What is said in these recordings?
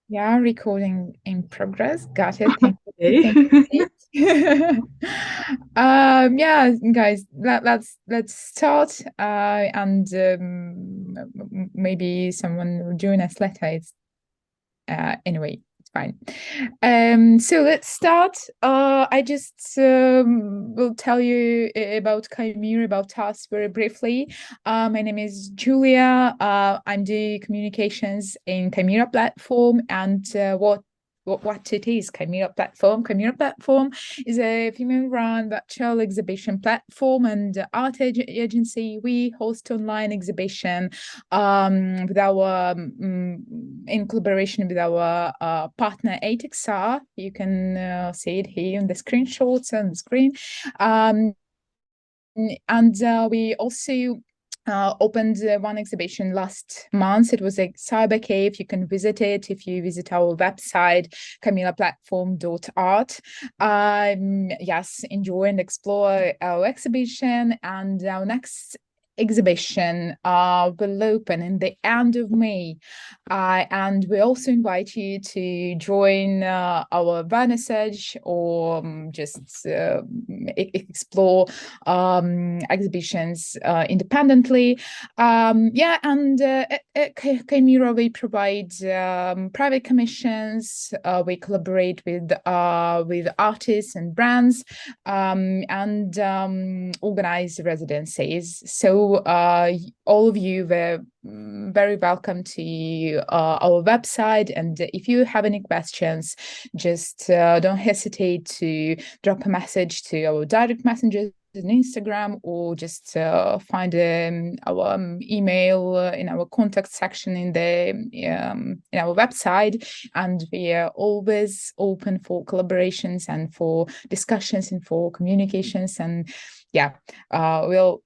Yeah, recording in progress. Got it. Thank you. Okay. Thank you. Yeah, guys, let's start. And maybe someone will join us later. Anyway, it's fine. So let's start. I just will tell you about Chimera, about us very briefly. My name is Julia. I'm the communications in Chimera platform, and what it is. Chimera platform is a female-run virtual exhibition platform and art agency. We host online exhibition with our in collaboration with our partner ATXR. You can see it here in the screenshots on the screen. Um, and we also opened one exhibition last month. It was a cyber cave. You can visit it if you visit our website, camillaplatform.art. Yes, enjoy and explore our exhibition. And our next exhibition will open in the end of May. And we also invite you to join our vernissage or just explore exhibitions independently. Yeah, and at Chimera, we provide private commissions. We collaborate with artists and brands and organize residencies. So all of you were very welcome to our website. And if you have any questions, just don't hesitate to drop a message to our direct messages on Instagram, or just find our email in our contact section in our website. And we are always open for collaborations and for discussions and for communications. And yeah, we'll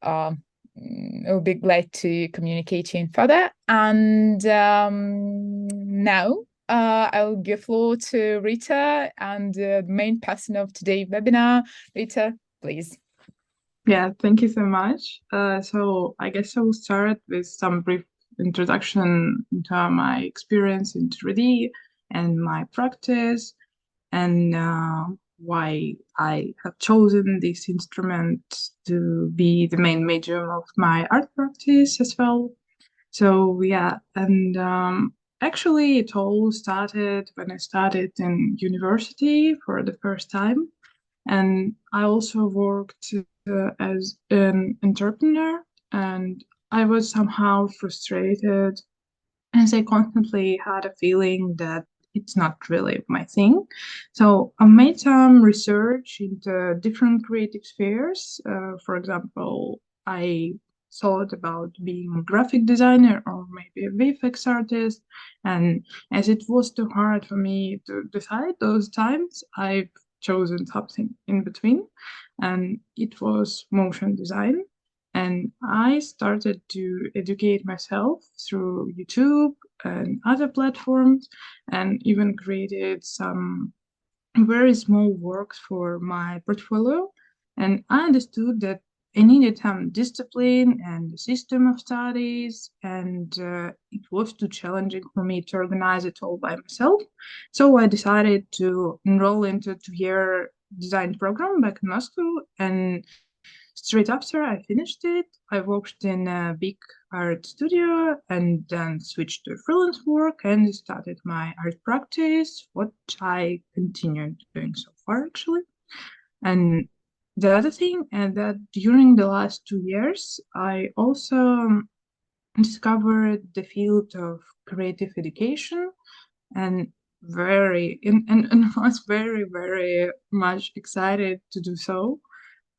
be glad to communicate in further. And now I'll give floor to Rita and the main person of today's webinar. Rita, please. Yeah, thank you so much. So I guess I will start with some brief introduction into my experience in 3D and my practice, and why I have chosen this instrument to be the main medium of my art practice as well. So yeah, and actually it all started when I started in university for the first time, and I also worked as an entrepreneur, and I was somehow frustrated as I constantly had a feeling that it's not really my thing. So I made some research into different creative spheres. For example, I thought about being a graphic designer or maybe a VFX artist. And as it was too hard for me to decide those times, I've chosen something in between, and it was motion design. And I started to educate myself through YouTube and other platforms, and even created some very small works for my portfolio. And I understood that I needed some discipline and a system of studies, and it was too challenging for me to organize it all by myself. So I decided to enroll into a 2 year design program back in Moscow, and straight after I finished it, I worked in a big art studio and then switched to freelance work and started my art practice, what I continued doing so far actually. And the other thing, and that during the last 2 years, I also discovered the field of creative education, and and was very much excited to do so.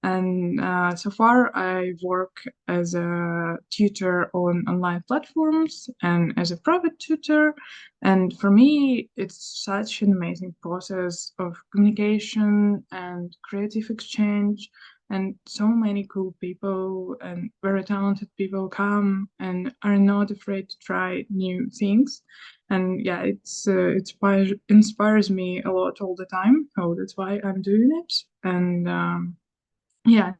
And so far, I work as a tutor on online platforms and as a private tutor. And for me, it's such an amazing process of communication and creative exchange. And so many cool people and very talented people come and are not afraid to try new things. And yeah, it inspires me a lot all the time. So that's why I'm doing it. And yeah,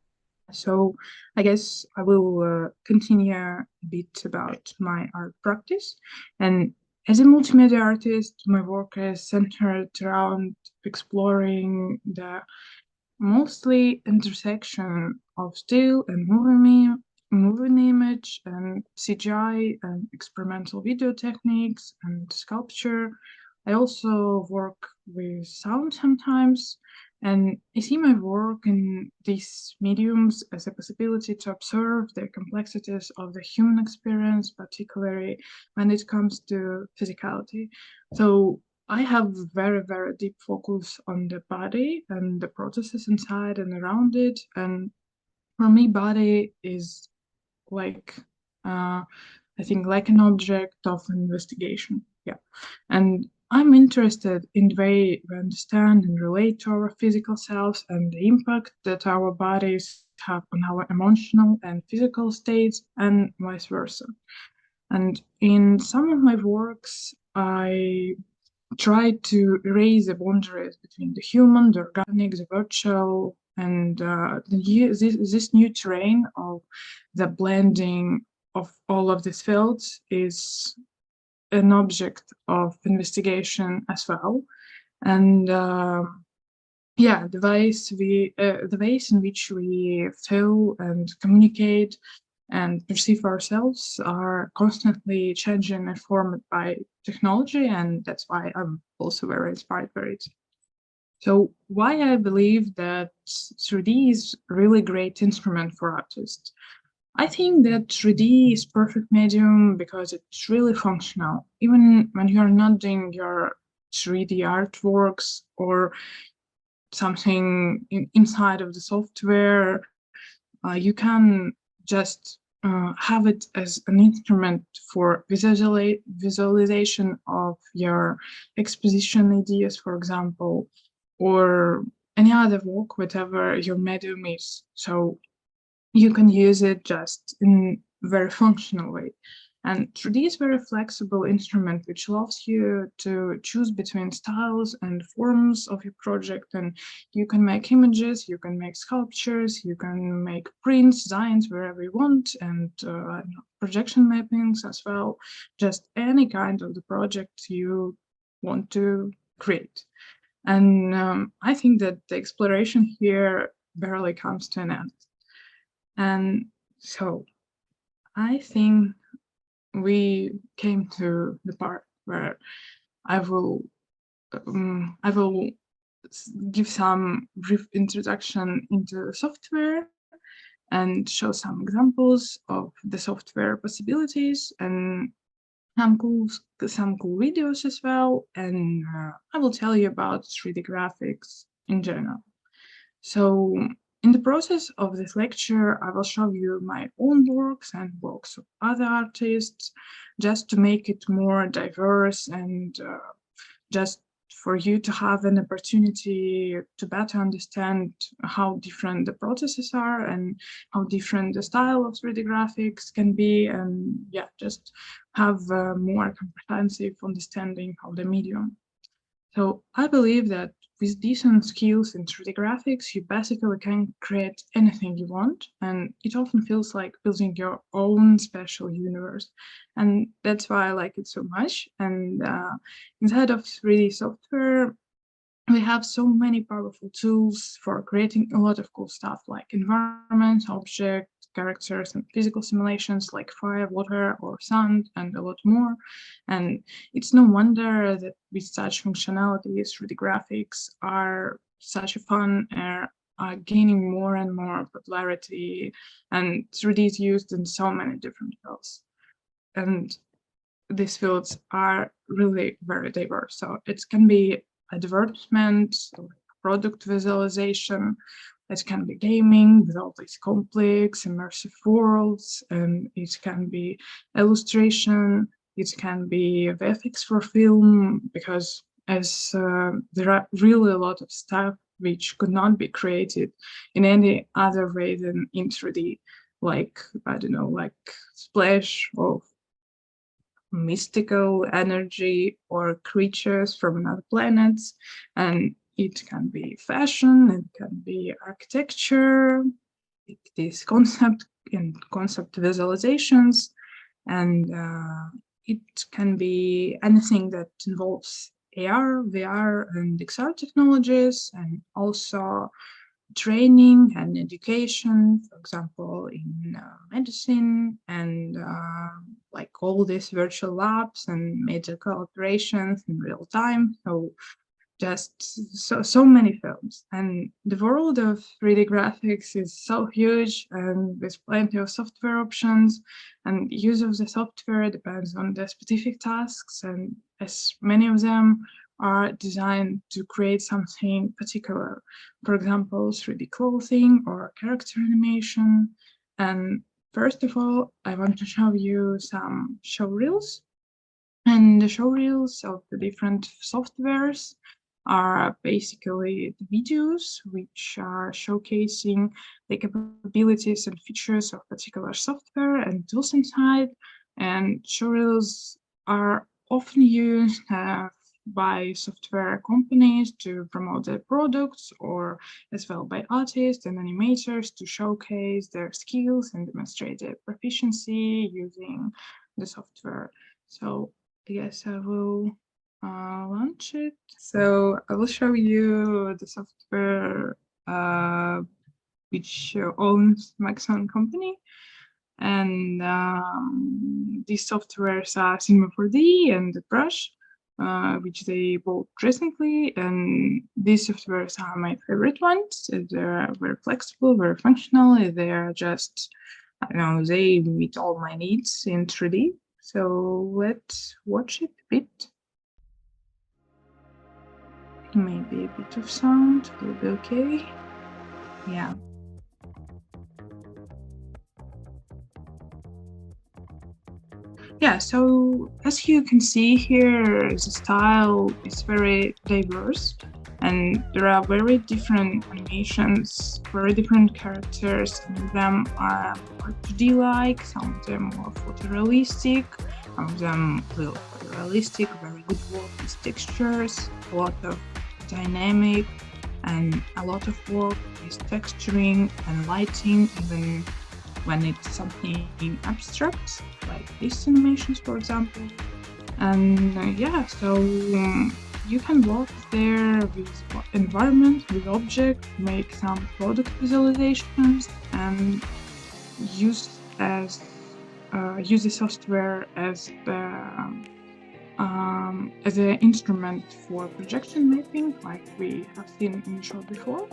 so I guess I will continue a bit about my art practice. And As a multimedia artist, my work is centered around exploring the mostly intersection of still and moving image and CGI and experimental video techniques and sculpture. I also work with sound sometimes, and I see my work in these mediums as a possibility to observe the complexities of the human experience, particularly when it comes to physicality. So I have very, very deep focus on the body and the processes inside and around it. And for me, body is like, I think, like an object of investigation. Yeah. And I'm interested in the way we understand and relate to our physical selves and the impact that our bodies have on our emotional and physical states and vice versa. And in some of my works, I try to erase the boundaries between the human, the organic, the virtual, and this new terrain of the blending of all of these fields is an object of investigation as well. And yeah, the ways in which we feel and communicate and perceive ourselves are constantly changing and formed by technology, and that's why I'm also very inspired by it. So why I believe that 3D is a really great instrument for artists. I think that 3D is perfect medium because it's really functional. Even when you're not doing your 3D artworks or something inside of the software, you can just have it as an instrument for visualization of your exposition ideas, for example, or any other work, whatever your medium is. So you can use it just in a very functional way. And 3D is a very flexible instrument which allows you to choose between styles and forms of your project. And you can make images, you can make sculptures, you can make prints, designs wherever you want, and projection mappings as well. Just any kind of the project you want to create. And I think that the exploration here barely comes to an end. And so I think we came to the part where I will I will give some brief introduction into the software and show some examples of the software possibilities and some cool videos as well. And I will tell you about 3D graphics in general. So in the process of this lecture, I will show you my own works and works of other artists, just to make it more diverse and just for you to have an opportunity to better understand how different the processes are and how different the style of 3D graphics can be, and yeah, just have a more comprehensive understanding of the medium. So I believe that with decent skills in 3D graphics, you basically can create anything you want, and it often feels like building your own special universe. And that's why I like it so much. And inside of 3D software, we have so many powerful tools for creating a lot of cool stuff like environments, objects, characters, and physical simulations like fire, water, or sand, and a lot more. And it's no wonder that with such functionalities, 3D graphics are such a fun and are gaining more and more popularity, and 3D is used in so many different fields. And these fields are really very diverse. So it can be advertisement, product visualization, it can be gaming with all these complex immersive worlds, and it can be illustration, it can be VFX for film, because as there are really a lot of stuff which could not be created in any other way than in 3D, like, I don't know, like splash of mystical energy or creatures from another planets. And it can be fashion, it can be architecture, this concept and concept visualizations, and it can be anything that involves AR, VR, and XR technologies, and also training and education, for example, in medicine and like all these virtual labs and medical operations in real time. So just so many films, and the world of 3D graphics is so huge and with plenty of software options, and use of the software depends on the specific tasks, and as many of them are designed to create something particular, for example 3D clothing or character animation. And first of all, I want to show you some show reels, and the showreels of the different softwares are basically the videos which are showcasing the capabilities and features of particular software and tools inside. And showreels are often used by software companies to promote their products, or as well by artists and animators to showcase their skills and demonstrate their proficiency using the software. So yes, I will launch it. So I will show you the software which owns Maxon company. And these softwares are Cinema 4D and Brush, which they bought recently. And these softwares are my favorite ones. They're very flexible, very functional. They are just, I don't know, they meet all my needs in 3D. So let's watch it a bit. Maybe a bit of sound will be okay. Yeah. Yeah, so as you can see here, the style is very diverse, and there are very different animations, very different characters. Some of them are more 2D-like, some of them more photorealistic, some of them little photorealistic, very good work with textures, a lot of dynamic, and a lot of work with texturing and lighting, even when it's something abstract, like these animations, for example. And yeah, so you can work there with environment, with object, make some product visualizations, and use the software as an instrument for projection mapping, like we have seen in the show before.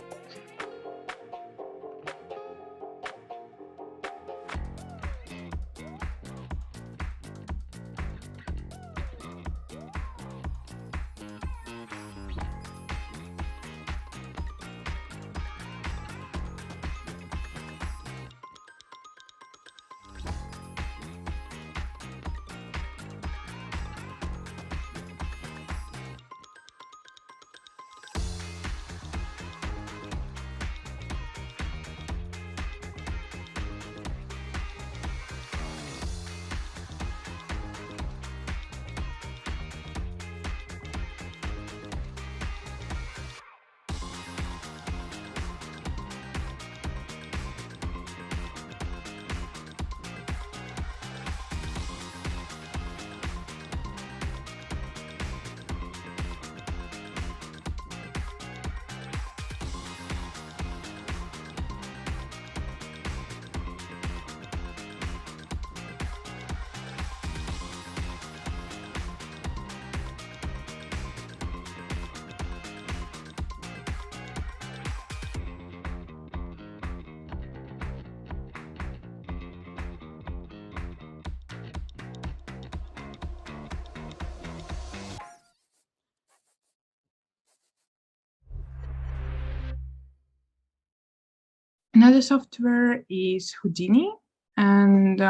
Another software is Houdini, and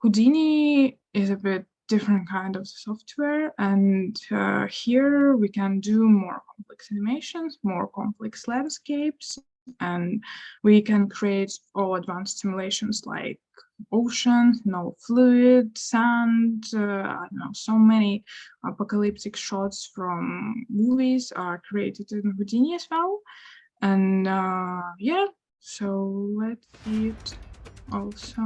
Houdini is a bit different kind of software, and here we can do more complex animations, more complex landscapes, and we can create all advanced simulations like ocean, no fluid, sand, I don't know, so many apocalyptic shots from movies are created in Houdini as well. And yeah, so let's see it also.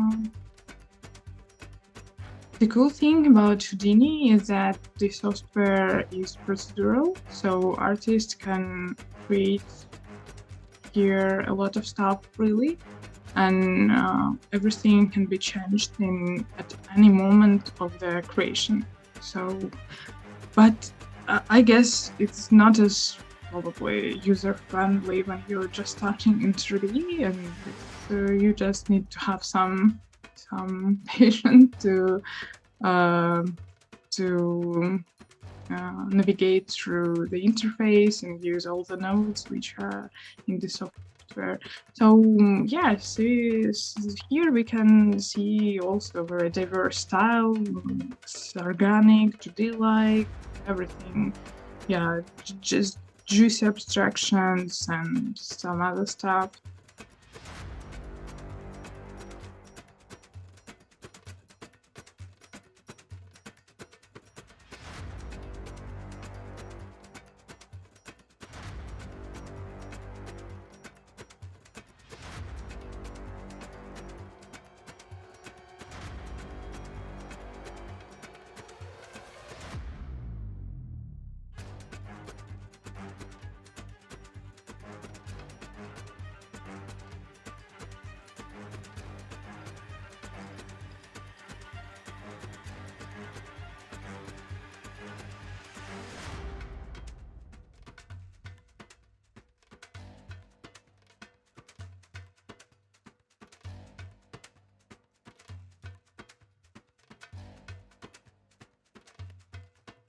The cool thing about Houdini is that the software is procedural, so artists can create here a lot of stuff really, and everything can be changed at any moment of the creation. So, but I guess it's not as probably user-friendly when you're just starting in 3D, and you just need to have some patience to navigate through the interface and use all the nodes which are in the software. So yes, here we can see also very diverse style. It's organic, 2D-like, everything. Yeah, just juicy abstractions and some other stuff.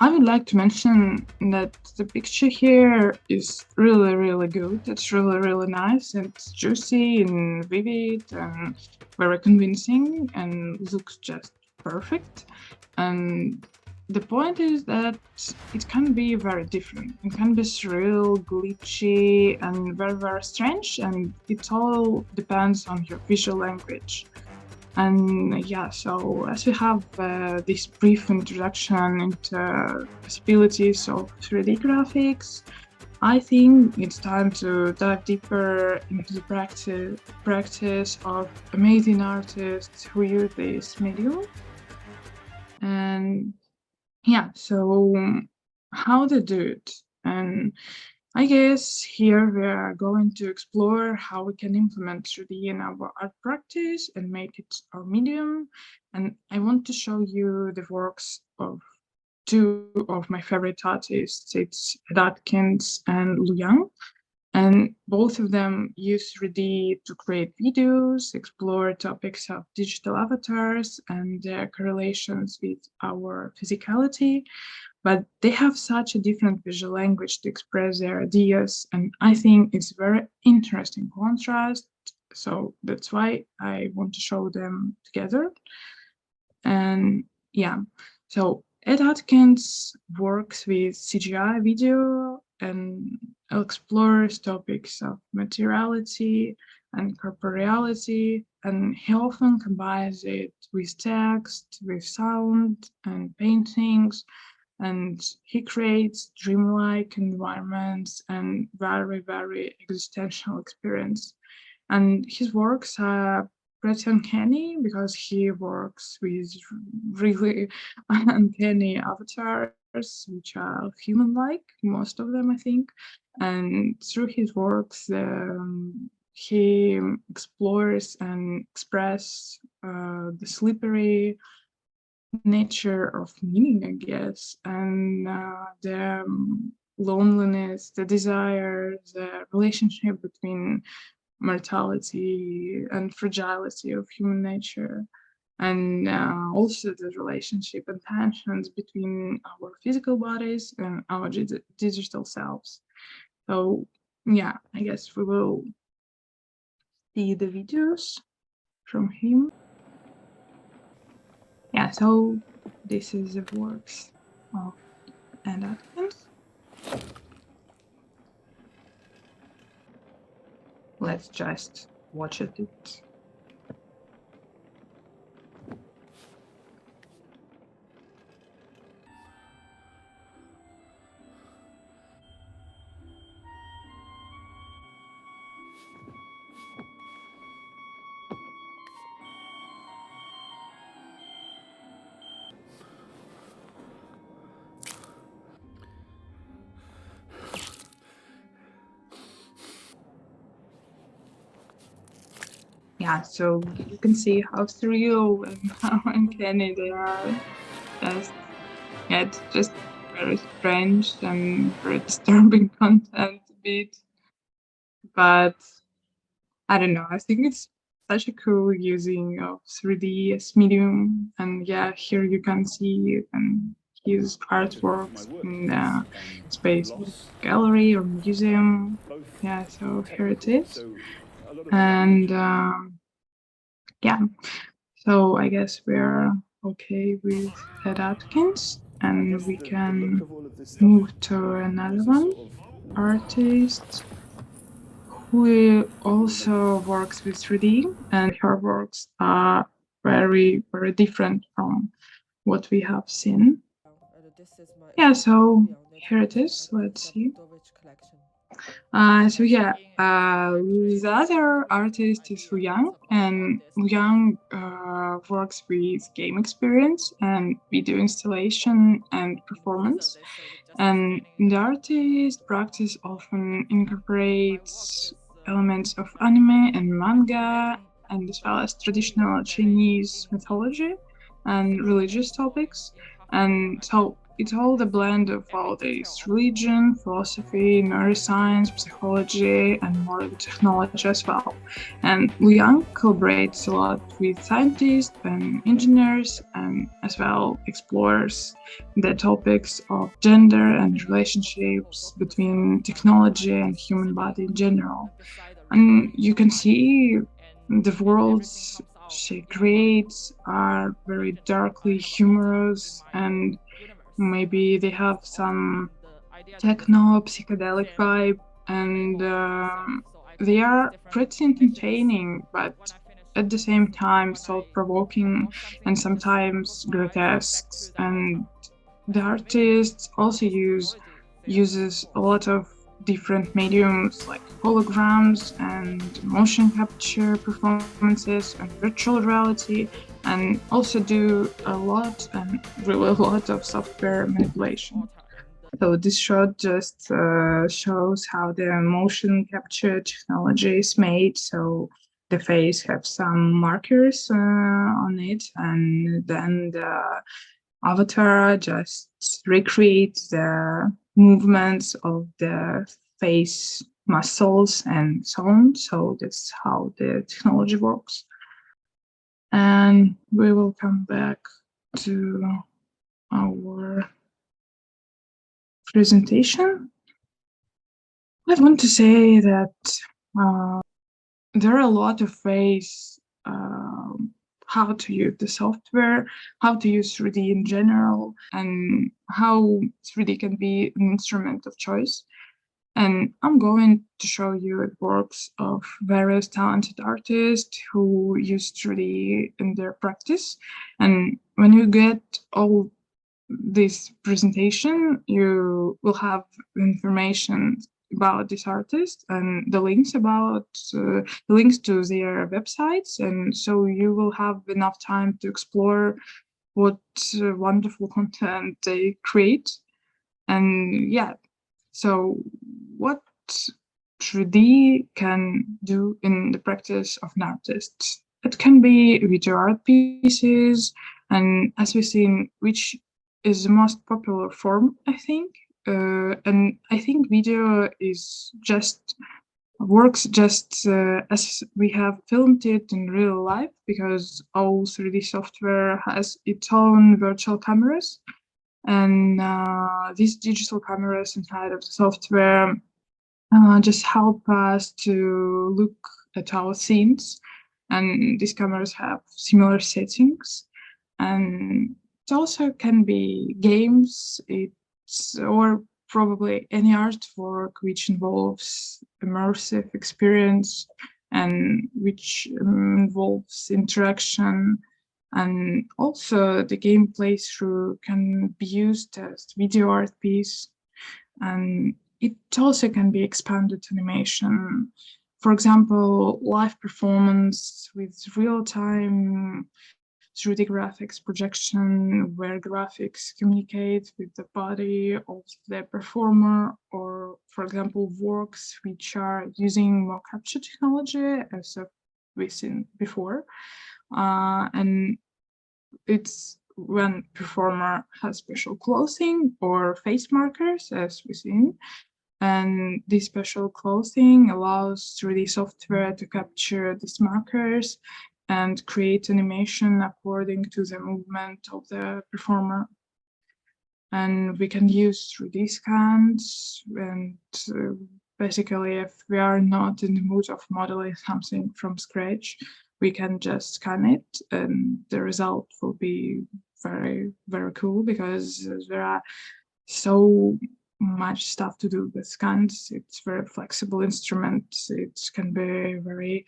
I would like to mention that the picture here is really, really good. It's really, really nice. It's juicy and vivid and very convincing and looks just perfect. And the point is that it can be very different. It can be surreal, glitchy, and very, very strange. And it all depends on your visual language. And yeah, so as we have this brief introduction into possibilities of 3D graphics, I think it's time to dive deeper into the practice of amazing artists who use this medium. And yeah, so how they do it. And I guess here we are going to explore how we can implement 3D in our art practice and make it our medium. And I want to show you the works of two of my favorite artists. It's Ed Atkins and Lu Yang. And both of them use 3D to create videos, explore topics of digital avatars and their correlations with our physicality, but they have such a different visual language to express their ideas, and I think it's very interesting contrast. So that's why I want to show them together. And yeah, so Ed Atkins works with CGI video and explores topics of materiality and corporeality, and he often combines it with text, with sound and paintings, and he creates dreamlike environments and very, very existential experience. And his works are pretty uncanny because he works with really uncanny avatars, which are human-like, most of them, I think. And through his works, he explores and expresses the slippery nature of meaning, I guess, and the loneliness, the desire, the relationship between mortality and fragility of human nature, and also the relationship and tensions between our physical bodies and our digital selves. So, yeah, I guess we will see the videos from him. Yeah, so this is the works of Ed Atkins. Let's just watch it. yeah, so you can see how surreal and how uncanny they are. Just, yeah, it's just very strange and very disturbing content a bit. But I don't know, I think it's such a cool using of 3D as medium. And yeah, here you can see his artworks in space gallery or museum. Yeah, so here it is. And yeah, so I guess we're okay with Ed Atkins, and we can move to another one, artist who also works with 3D, and her works are very, very different from what we have seen. Yeah, so here it is. Let's see. So yeah, the other artist is Wu Yang, and Wu Yang works with game experience and video installation and performance. And the artist practice often incorporates elements of anime and manga, and as well as traditional Chinese mythology and religious topics. And so it's all the blend of all this religion, philosophy, neuroscience, psychology, and modern technology as well. And Liang collaborates a lot with scientists and engineers, and as well explores the topics of gender and relationships between technology and human body in general. And you can see the worlds she creates are very darkly humorous, and maybe they have some techno psychedelic vibe, and they are pretty entertaining, but at the same time thought-provoking and sometimes grotesque. And the artist also uses a lot of different mediums like holograms and motion capture performances and virtual reality, and also do a lot and really a lot of software manipulation. So this shot just shows how the motion capture technology is made. So the face have some markers on it, and then the avatar just recreates the movements of the face muscles and so on. So that's how the technology works. And we will come back to our presentation. I want to say that there are a lot of ways how to use the software, how to use 3D in general, and how 3D can be an instrument of choice. And I'm going to show you works of various talented artists who use 3D in their practice. And when you get all this presentation, you will have information about this artist and the links about the links to their websites, and so you will have enough time to explore what wonderful content they create. And yeah, so what 3D can do in the practice of an artist? It can be video art pieces, and as we've seen, which is the most popular form, I think. And I think video is just works just as we have filmed it in real life, because all 3D software has its own virtual cameras, and these digital cameras inside of the software just help us to look at our scenes. And these cameras have similar settings, and it also can be games, or probably any artwork which involves immersive experience and which involves interaction. And also the game playthrough can be used as video art piece, and it also can be expanded animation. For example, live performance with real-time 3D graphics projection, where graphics communicate with the body of the performer, or for example, works which are using more capture technology as a we've seen before. And it's when performer has special clothing or face markers, as we've seen. And this special clothing allows 3D software to capture these markers and create animation according to the movement of the performer. And we can use 3D scans, and basically if we are not in the mood of modeling something from scratch, we can just scan it, and the result will be very, very cool, because there are so much stuff to do with scans. It's very flexible instrument. It can be very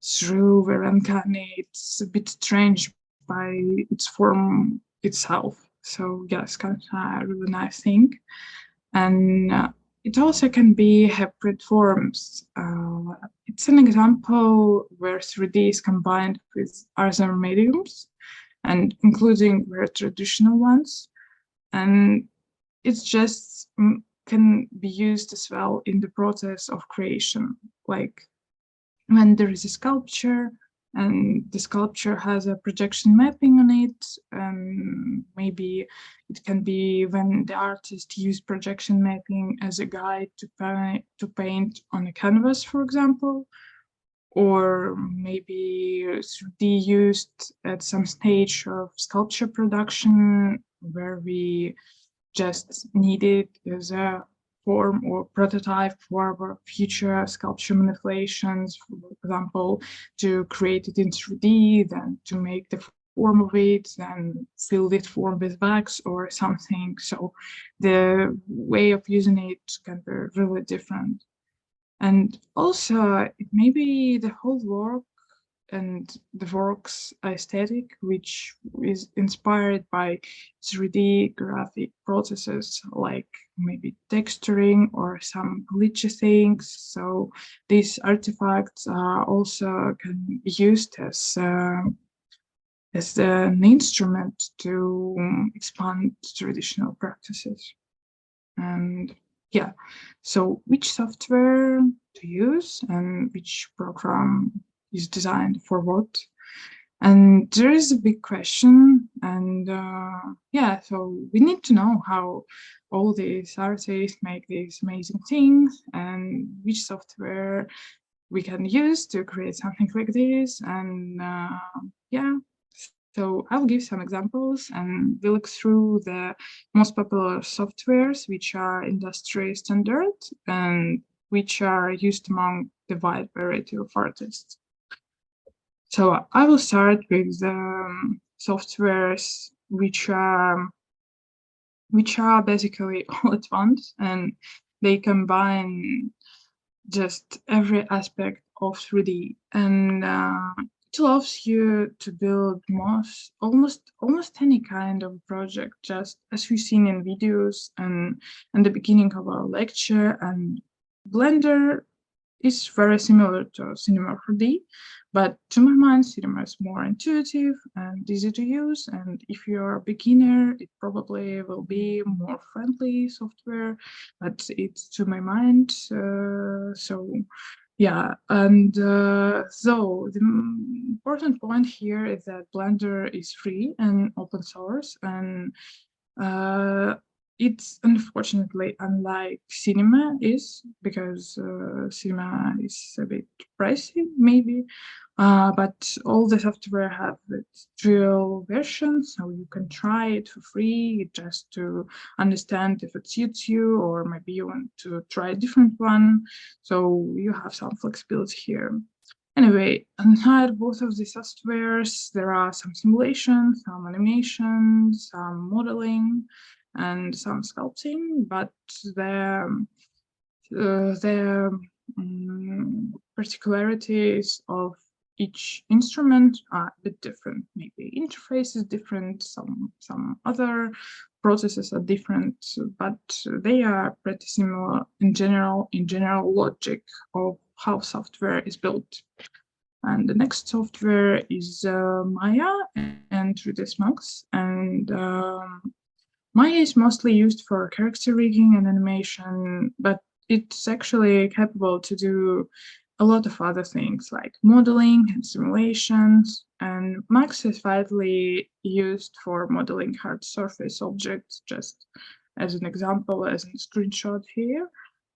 through, very uncanny. It's a bit strange by its form itself. So yeah, scans are a really nice thing. And it also can be hybrid forms. It's an example where 3D is combined with other mediums, and including very traditional ones. And it's just can be used as well in the process of creation, like when there is a sculpture and the sculpture has a projection mapping on it, and maybe it can be when the artist used projection mapping as a guide to paint on a canvas, for example, or maybe 3D used at some stage of sculpture production where we just needed as a form or prototype for our future sculpture manipulations, for example, to create it in 3D, then to make the form of it, then fill it form with wax or something. So the way of using it can be really different. And also, it may be the whole work and the work's aesthetic, which is inspired by 3D graphic processes like maybe texturing or some glitchy things. So these artifacts also can be used as an instrument to expand traditional practices. And yeah, so which software to use and which program is designed for what? And there is a big question, and yeah, so we need to know how all these artists make these amazing things, and which software we can use to create something like this. And yeah, so I'll give some examples, and we'll look through the most popular softwares, which are industry standard and which are used among the wide variety of artists. So I will start with the softwares which are basically all at once, and they combine just every aspect of 3D, and it allows you to build almost any kind of project, just as we've seen in videos and in the beginning of our lecture. And Blender is very similar to Cinema 4D, but to my mind, Cinema is more intuitive and easy to use. And if you're a beginner, it probably will be more friendly software, but it's to my mind. So yeah, and so the important point here is that Blender is free and open source, and uh, it's unfortunately unlike cinema is, because cinema is a bit pricey, maybe. But all the software have its trial version, so you can try it for free just to understand if it suits you, or maybe you want to try a different one. So you have some flexibility here. Anyway, inside both of the softwares, there are some simulations, some animation, some modeling, and some sculpting, but the particularities of each instrument are a bit different. Maybe interface is different, some other processes are different, but they are pretty similar in general logic of how software is built. And the next software is Maya and 3ds Max. And Maya is mostly used for character rigging and animation, but it's actually capable to do a lot of other things like modeling and simulations, and Max is widely used for modeling hard surface objects, just as an example, as in screenshot here.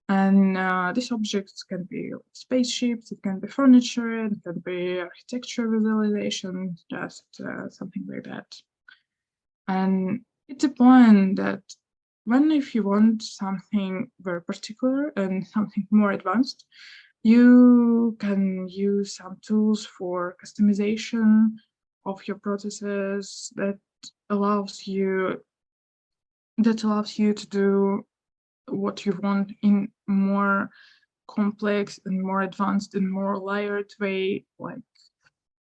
And these objects can be spaceships, it can be furniture, it can be architecture visualization, just something like that. And it's a point that if you want something very particular and something more advanced, you can use some tools for customization of your processes that allows you to do what you want in more complex and more advanced and more layered way. Like,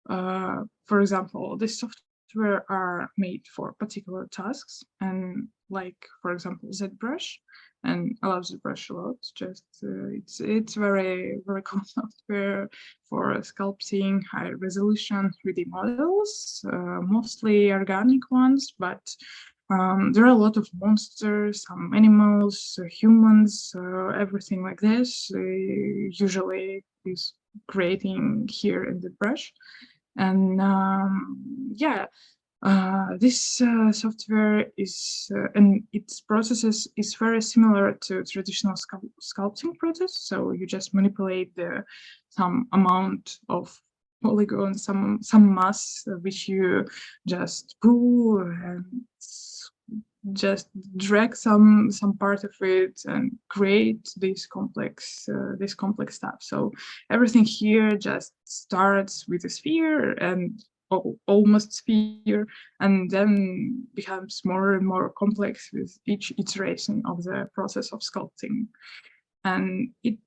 for example, this software are made for particular tasks, and like, for example, ZBrush, and I love ZBrush a lot. Just it's very cool software for sculpting high resolution 3D models, mostly organic ones, but there are a lot of monsters, some animals, humans, everything like this. Usually is creating here in the brush, and yeah, this software is and its processes is very similar to traditional sculpting process. So you just manipulate some amount of polygon, some mass which you just pull and just drag some part of it and create this complex stuff. So everything here just starts with a sphere and almost sphere, and then becomes more and more complex with each iteration of the process of sculpting. And it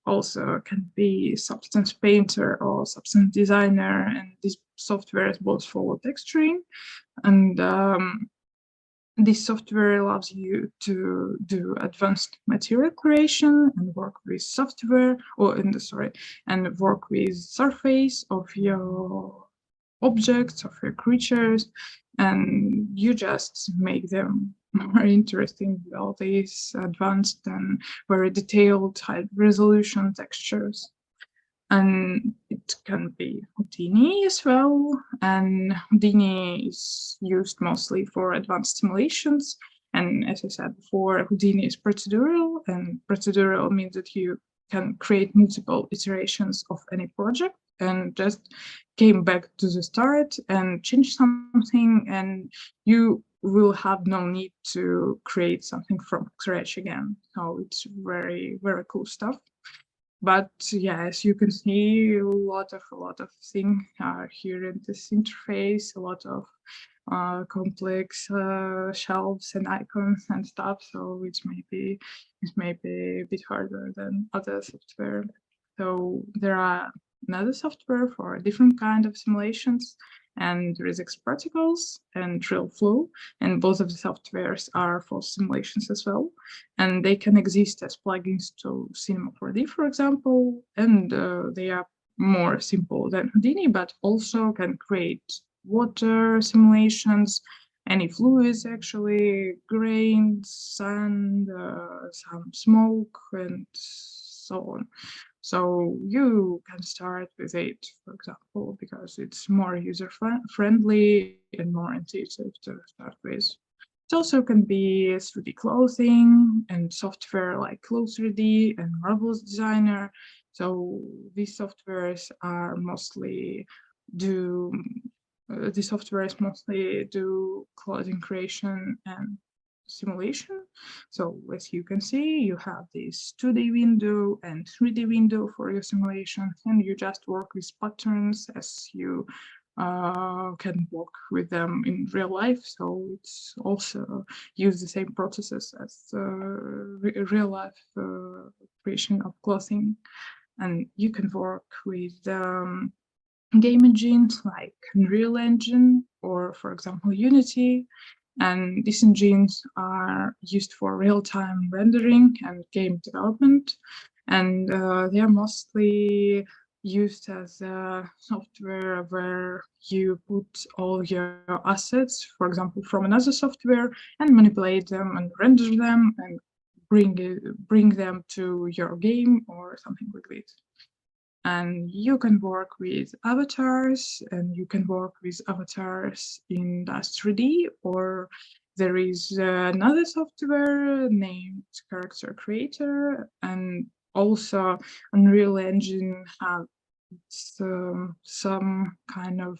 also can be substance painter or substance designer, and these softwares both follow texturing, and this software allows you to do advanced material creation and work with software, and work with surface of your objects, of your creatures, and you just make them more interesting with all these advanced and very detailed high resolution textures. And it can be Houdini as well, and Houdini is used mostly for advanced simulations. And as I said before, Houdini is procedural, and procedural means that you can create multiple iterations of any project and just came back to the start and change something, and you will have no need to create something from scratch again. So it's very cool stuff. But yeah, as you can see, a lot of things are here in this interface, a lot of complex shelves and icons and stuff. So it may be a bit harder than other software. So there are another software for different kind of simulations, and there is Xparticles and RealFlow, and both of the softwares are for simulations as well, and they can exist as plugins to Cinema 4D, for example, and they are more simple than Houdini, but also can create water simulations, any fluids actually, grains, sand, some smoke, and so on. So you can start with it, for example, because it's more user-friendly and more intuitive to start with. It also can be 3D clothing and software like Clothes3D and Marvelous Designer. So these softwares are mostly do clothing creation and simulation. So as you can see, you have this 2D window and 3D window for your simulation, and you just work with patterns as you can work with them in real life. So it's also use the same processes as real life creation of clothing. And you can work with game engines like Unreal Engine or, for example, Unity. And these engines are used for real-time rendering and game development. And they are mostly used as a software where you put all your assets, for example, from another software, and manipulate them and render them and bring them to your game or something like this. And you can work with avatars, and you can work with avatars in Dust 3D, or there is another software named Character Creator, and also Unreal Engine have some kind of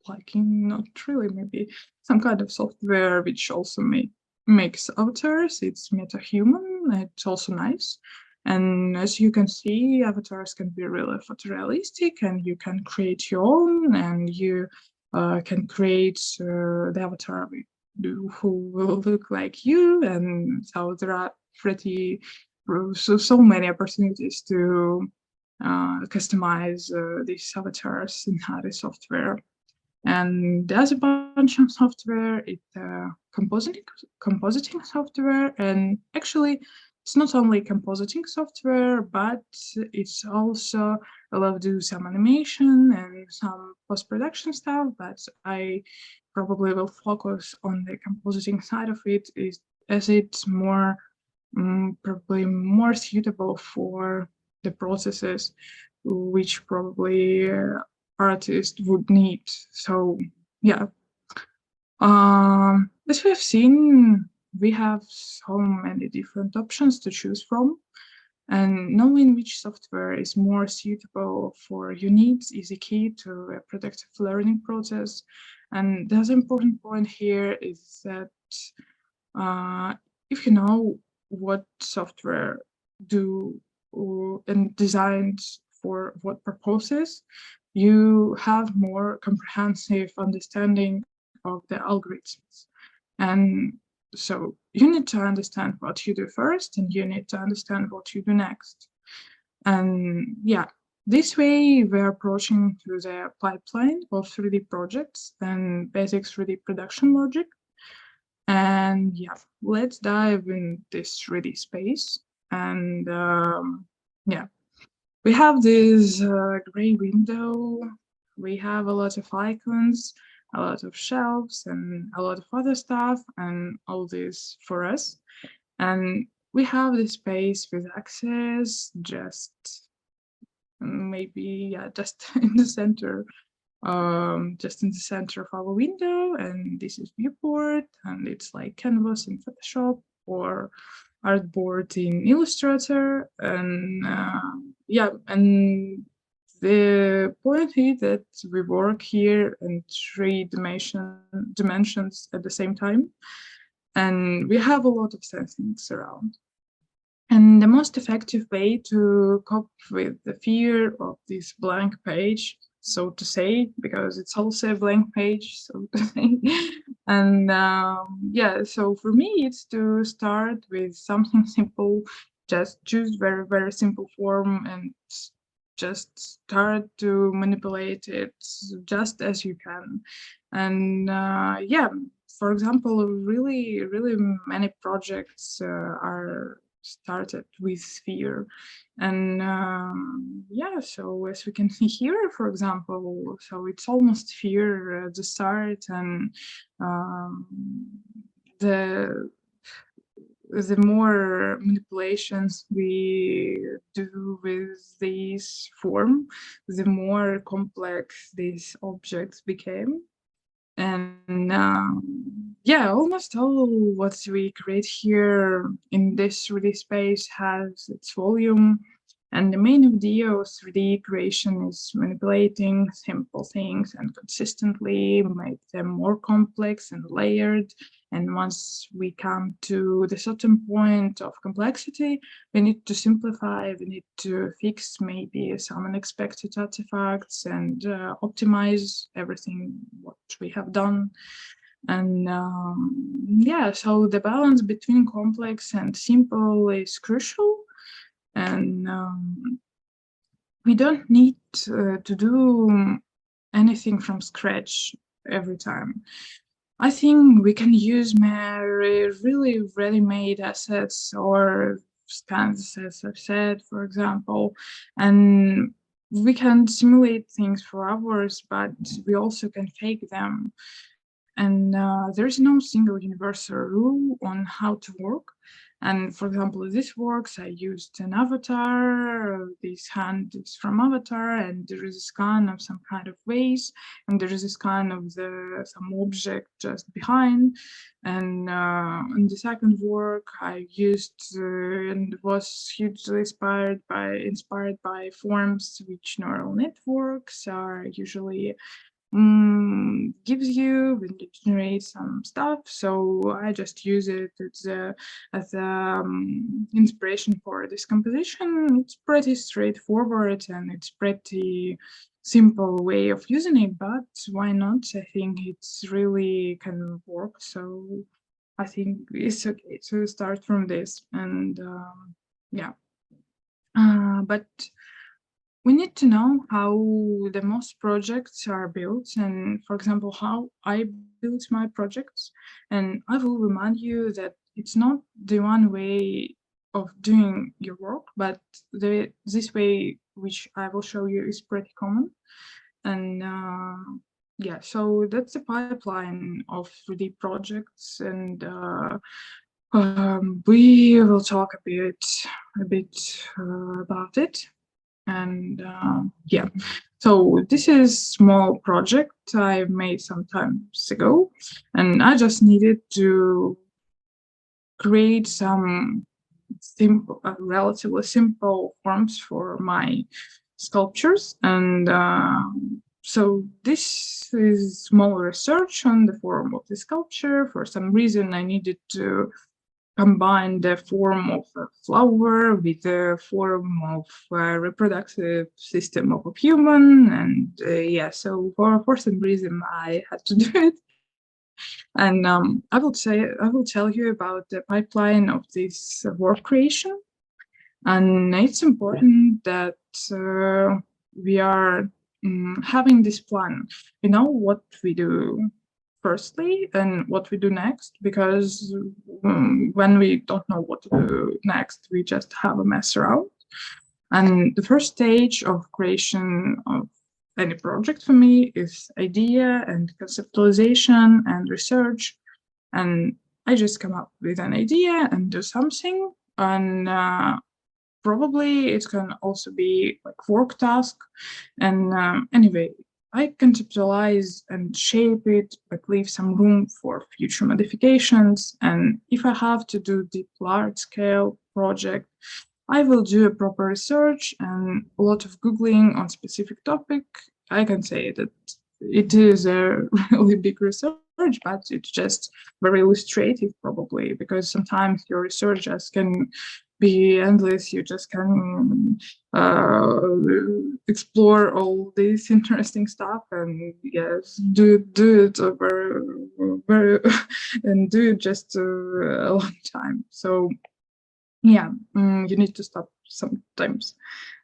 plugin, not really, maybe some kind of software which also makes avatars. It's MetaHuman. It's also nice. And as you can see, avatars can be really photorealistic, and you can create your own, and you can create the avatar who will look like you. And so there are pretty so many opportunities to customize these avatars in Hari software. And there's a bunch of software. It's compositing software, and actually, it's not only compositing software, but it's also allow do some animation and some post-production stuff. But I probably will focus on the compositing side of it, is as it's more probably more suitable for the processes which probably artist would need. So yeah, as we've seen, we have so many different options to choose from, and knowing which software is more suitable for your needs is a key to a productive learning process. And the other important point here is that if you know what software do and designed for what purposes, you have more comprehensive understanding of the algorithms. And so you need to understand what you do first, and you need to understand what you do next. And yeah, this way we're approaching to the pipeline of 3D projects and basic 3D production logic. And yeah, let's dive in this 3D space. And yeah, we have this gray window. We have a lot of icons, a lot of shelves, and a lot of other stuff, and all this for us. And we have this space with access just maybe, yeah, just in the center just in the center of our window, and this is viewport, and it's like canvas in Photoshop or artboard in Illustrator. And yeah, and the point is that we work here in three dimensions at the same time, and we have a lot of settings around. And the most effective way to cope with the fear of this blank page, so to say, because it's also a blank page, so to say. And yeah, so for me, it's to start with something simple, just choose very, very simple form and just start to manipulate it just as you can. And yeah, for example, really many projects are started with sphere. And yeah, so as we can see here, for example, so it's almost sphere at the start, and um, the more manipulations we do with this form, the more complex these objects became. And yeah, almost all what we create here in this 3D space has its volume. And the main idea of 3D creation is manipulating simple things and consistently make them more complex and layered. And once we come to the certain point of complexity, we need to simplify, we need to fix maybe some unexpected artifacts and optimize everything what we have done. And yeah, so the balance between complex and simple is crucial. And we don't need to do anything from scratch every time. I think we can use really ready-made assets or scans, as I've said, for example, and we can simulate things for hours, but we also can fake them. And there is no single universal rule on how to work. And for example, this works, I used an avatar, this hand is from avatar, and there is a scan of some kind of vase, and there is a scan of some object just behind. And in the second work, I used and was hugely inspired by forms which neural networks are usually gives you when you generate some stuff. So I just use it as inspiration for this composition. It's pretty straightforward and it's pretty simple way of using it, but why not? I think it's really can work. So I think it's okay to start from this. And yeah, but we need to know how the most projects are built, and for example, how I built my projects. And I will remind you that it's not the one way of doing your work, but this way, which I will show you, is pretty common. And yeah, so that's the pipeline of the projects, and we will talk a bit about it. And yeah, so this is small project I made some times ago, and I just needed to create some simple, relatively simple forms for my sculptures. And so this is small research on the form of the sculpture. For some reason, I needed to combine the form of a flower with the form of a reproductive system of a human. And yeah, so for some reason I had to do it. And I will tell you about the pipeline of this work creation. And it's important that we are having this plan. We know what we do firstly and what we do next, because when we don't know what to do next, we just have a mess around. And the first stage of creation of any project for me is idea and conceptualization and research. And I just come up with an idea and do something. And probably it can also be like work task. And anyway, I conceptualize and shape it, but leave some room for future modifications. And if I have to do deep large scale project, I will do a proper research and a lot of Googling on specific topic. I can say that it is a really big research, but it's just very illustrative probably, because sometimes your research just can be endless. You just can explore all this interesting stuff, and yes, do it very and do it just a long time. So yeah, you need to stop sometimes.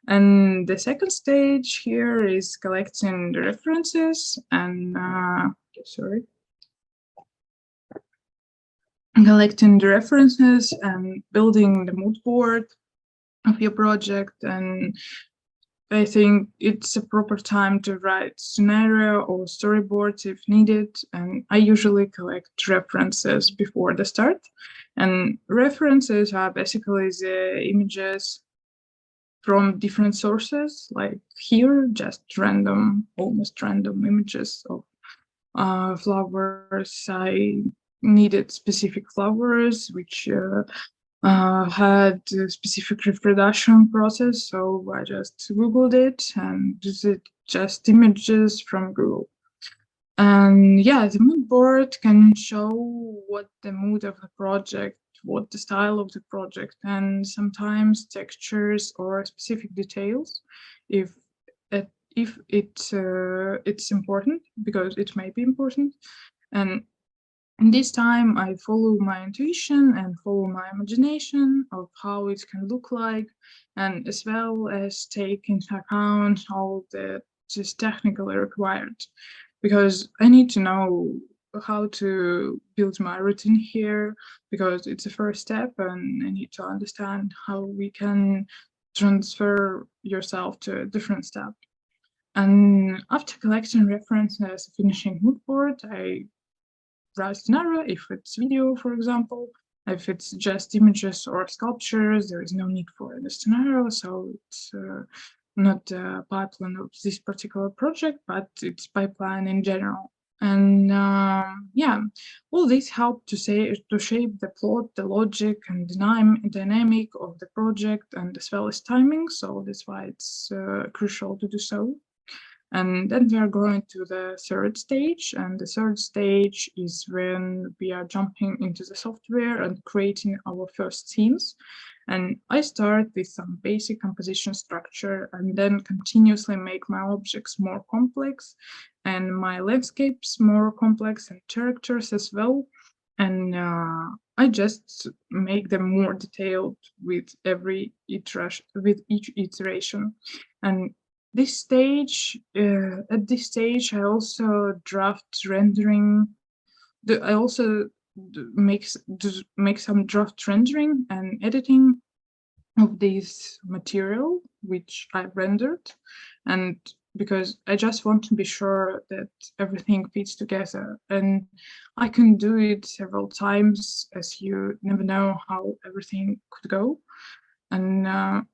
And the second stage here is collecting the references and sorry, collecting the references and building the mood board of your project. And I think it's a proper time to write scenario or storyboards if needed. And I usually collect references before the start. And references are basically the images from different sources, like here, just random, almost random images of flowers. I needed specific flowers, which had a specific reproduction process. So I just Googled it and it just images from Google. And yeah, the mood board can show what the mood of the project, what the style of the project, and sometimes textures or specific details, if it's important, because it may be important. And this time I follow my intuition and follow my imagination of how it can look like, and as well as take into account all that is technically required, because I need to know how to build my routine here, because it's the first step, and I need to understand how we can transfer yourself to a different step. And after collecting references, finishing mood board, I write scenario, if it's video, for example, If it's just images or sculptures, there is no need for the scenario, so it's not the pipeline of this particular project, but it's pipeline in general. And yeah, all this help to shape the plot, the logic, and dynamic of the project, and as well as timing. So that's why it's crucial to do so. And then we are going to the third stage, and the third stage is when we are jumping into the software and creating our first scenes. And I start with some basic composition structure and then continuously make my objects more complex and my landscapes more complex and characters as well. And I just make them more detailed with each iteration. And at this stage, I also draft rendering. I also make some draft rendering and editing of this material which I rendered, and because I just want to be sure that everything fits together, and I can do it several times, as you never know how everything could go. And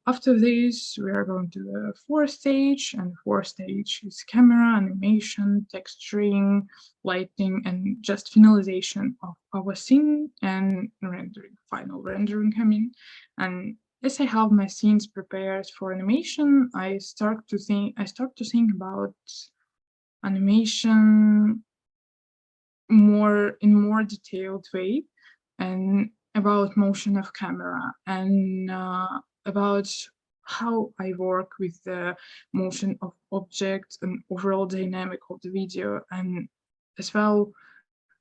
after this, we are going to the fourth stage, and the fourth stage is camera, animation, texturing, lighting, and just finalization of our scene and rendering, final rendering, I mean. And as I have my scenes prepared for animation, I start to think about animation in more detailed way, and about motion of camera, and about how I work with the motion of objects and overall dynamic of the video. And as well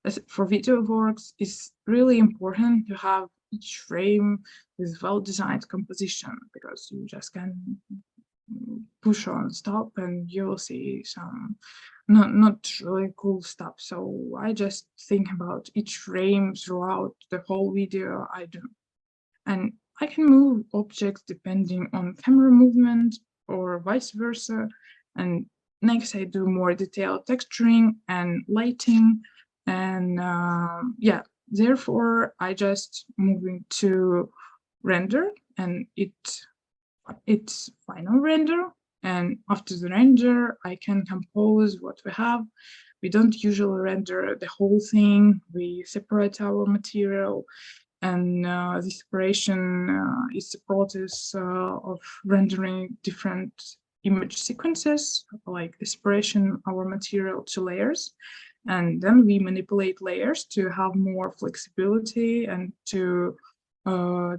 as for video works, it's really important to have each frame with well-designed composition, because you just can push on stop and you'll see some not really cool stuff. So I just think about each frame throughout the whole video I do. And I can move objects depending on camera movement or vice versa. And next I do more detailed texturing and lighting. And yeah, therefore I just moving to render, and it's final render. And after the render, I can compose what we have. We don't usually render the whole thing. We separate our material, and the separation is the process of rendering different image sequences, like the separation our material to layers. And then we manipulate layers to have more flexibility and to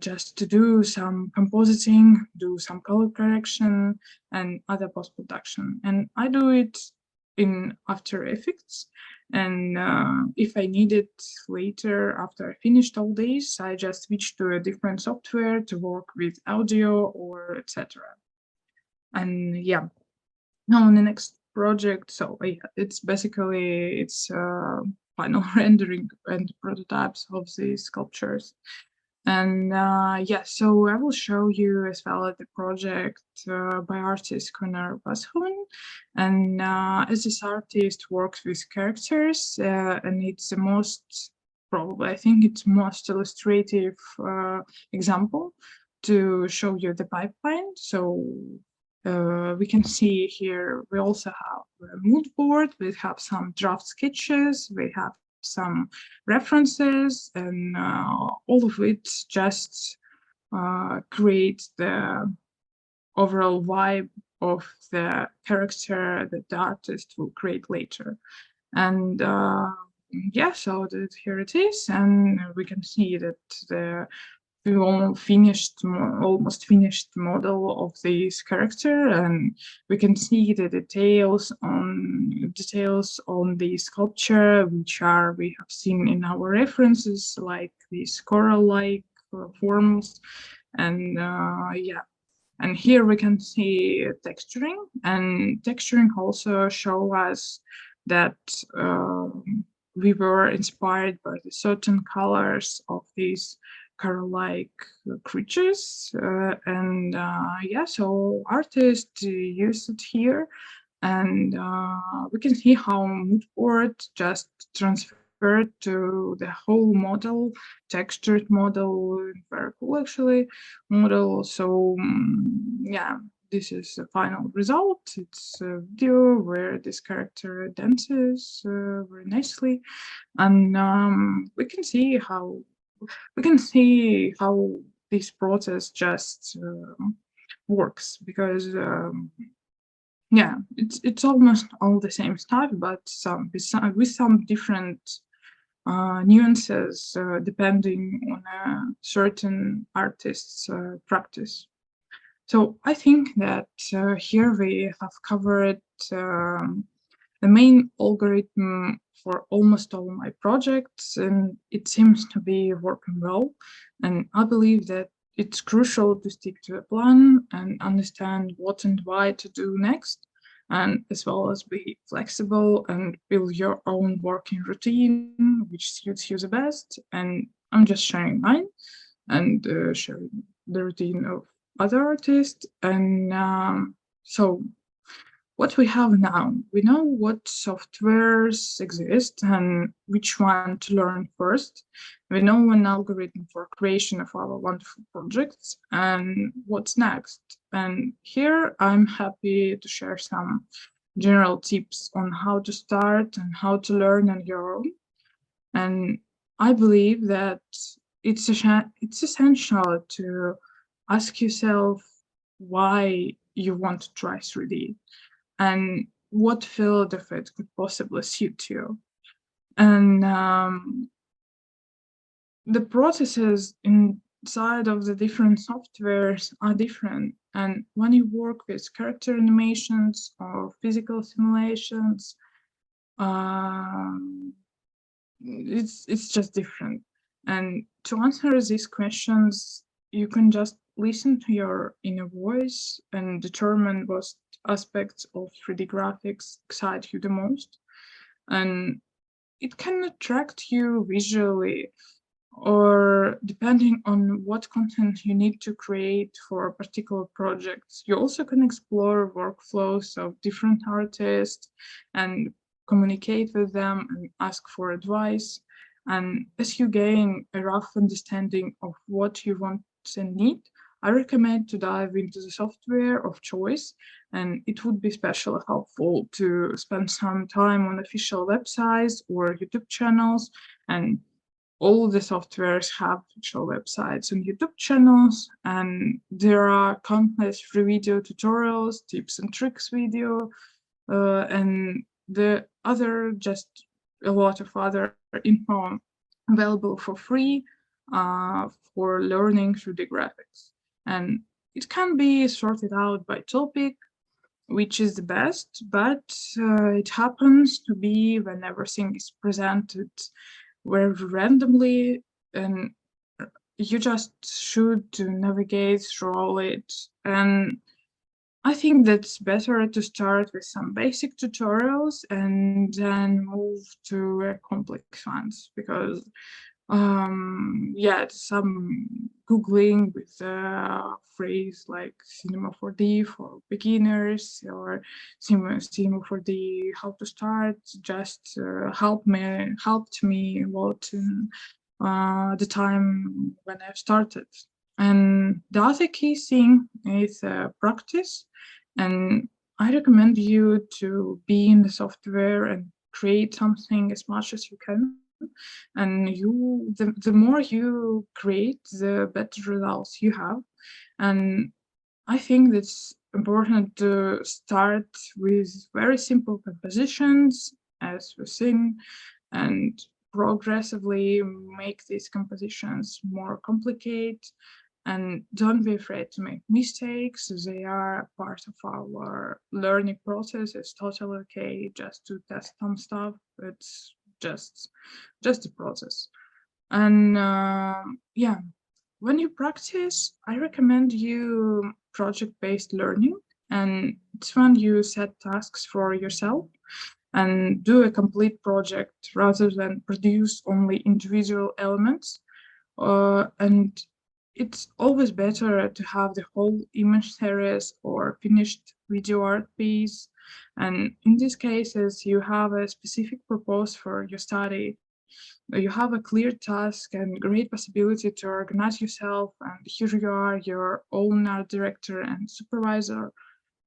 just to do some compositing, do some color correction, and other post-production. And I do it in After Effects. And if I need it later, after I finished all this, I just switch to a different software to work with audio or etc. And yeah, now on the next project, so it's basically final rendering and prototypes of these sculptures. And yeah, so I will show you as well the project by artist Connor Bashoon. And as this artist works with characters, and it's the most, probably, I think it's most illustrative example to show you the pipeline. So we can see here, we also have a mood board, we have some draft sketches, we have some references, and all of it just create the overall vibe of the character that the artist will create later. And yeah, so here it is, and we can see that we almost finished model of this character, and we can see the details on the sculpture, which we have seen in our references, like these coral-like forms. And yeah, and here we can see texturing, and texturing also show us that we were inspired by the certain colors of these coral-like creatures. And yeah, so artists used it here, and we can see how mood board just transfer referred to the whole model, textured model, very cool actually, model. So yeah, this is the final result. It's a video where this character dances very nicely, and we can see how this process just works, because yeah, it's almost all the same stuff, but with some different nuances depending on a certain artist's practice. So I think that here we have covered the main algorithm for almost all my projects, and it seems to be working well. And I believe that it's crucial to stick to a plan and understand what and why to do next, and as well as be flexible and build your own working routine, which suits you the best. And I'm just sharing mine and sharing the routine of other artists. And so what we have now, we know what softwares exist and which one to learn first. We know an algorithm for creation of our wonderful projects and what's next. And here I'm happy to share some general tips on how to start and how to learn on your own. And I believe that it's essential to ask yourself why you want to try 3D and what field of it could possibly suit you. And the processes inside of the different softwares are different. And when you work with character animations or physical simulations, um, it's just different. And to answer these questions, you can just listen to your inner voice and determine what aspects of 3D graphics excite you the most. And it can attract you visually, or depending on what content you need to create for a particular project. You also can explore workflows of different artists and communicate with them and ask for advice. And as you gain a rough understanding of what you want and need, I recommend to dive into the software of choice. And it would be especially helpful to spend some time on official websites or YouTube channels. And all the softwares have official websites and YouTube channels, and there are countless free video tutorials, tips and tricks video, and the other just a lot of other info available for free for learning 3D graphics. And it can be sorted out by topic, which is the best, but it happens to be when everything is presented very randomly, and you just should navigate through all it. And I think that's better to start with some basic tutorials and then move to complex ones, because yeah, some googling with a phrase like cinema 4D for beginners or cinema 4D how to start just helped me a lot in the time when I started. And the other key thing is practice. And I recommend you to be in the software and create something as much as you can. And the more you create, the better results you have. And I think it's important to start with very simple compositions as we sing, and progressively make these compositions more complicated. And don't be afraid to make mistakes. They are part of our learning process. It's totally okay just to test some stuff. It's just a process. And yeah, when you practice, I recommend you project-based learning. And it's when you set tasks for yourself and do a complete project rather than produce only individual elements. And it's always better to have the whole image series or finished video art piece. And in these cases, you have a specific purpose for your study. You have a clear task and great possibility to organize yourself, and here you are, your own art director and supervisor.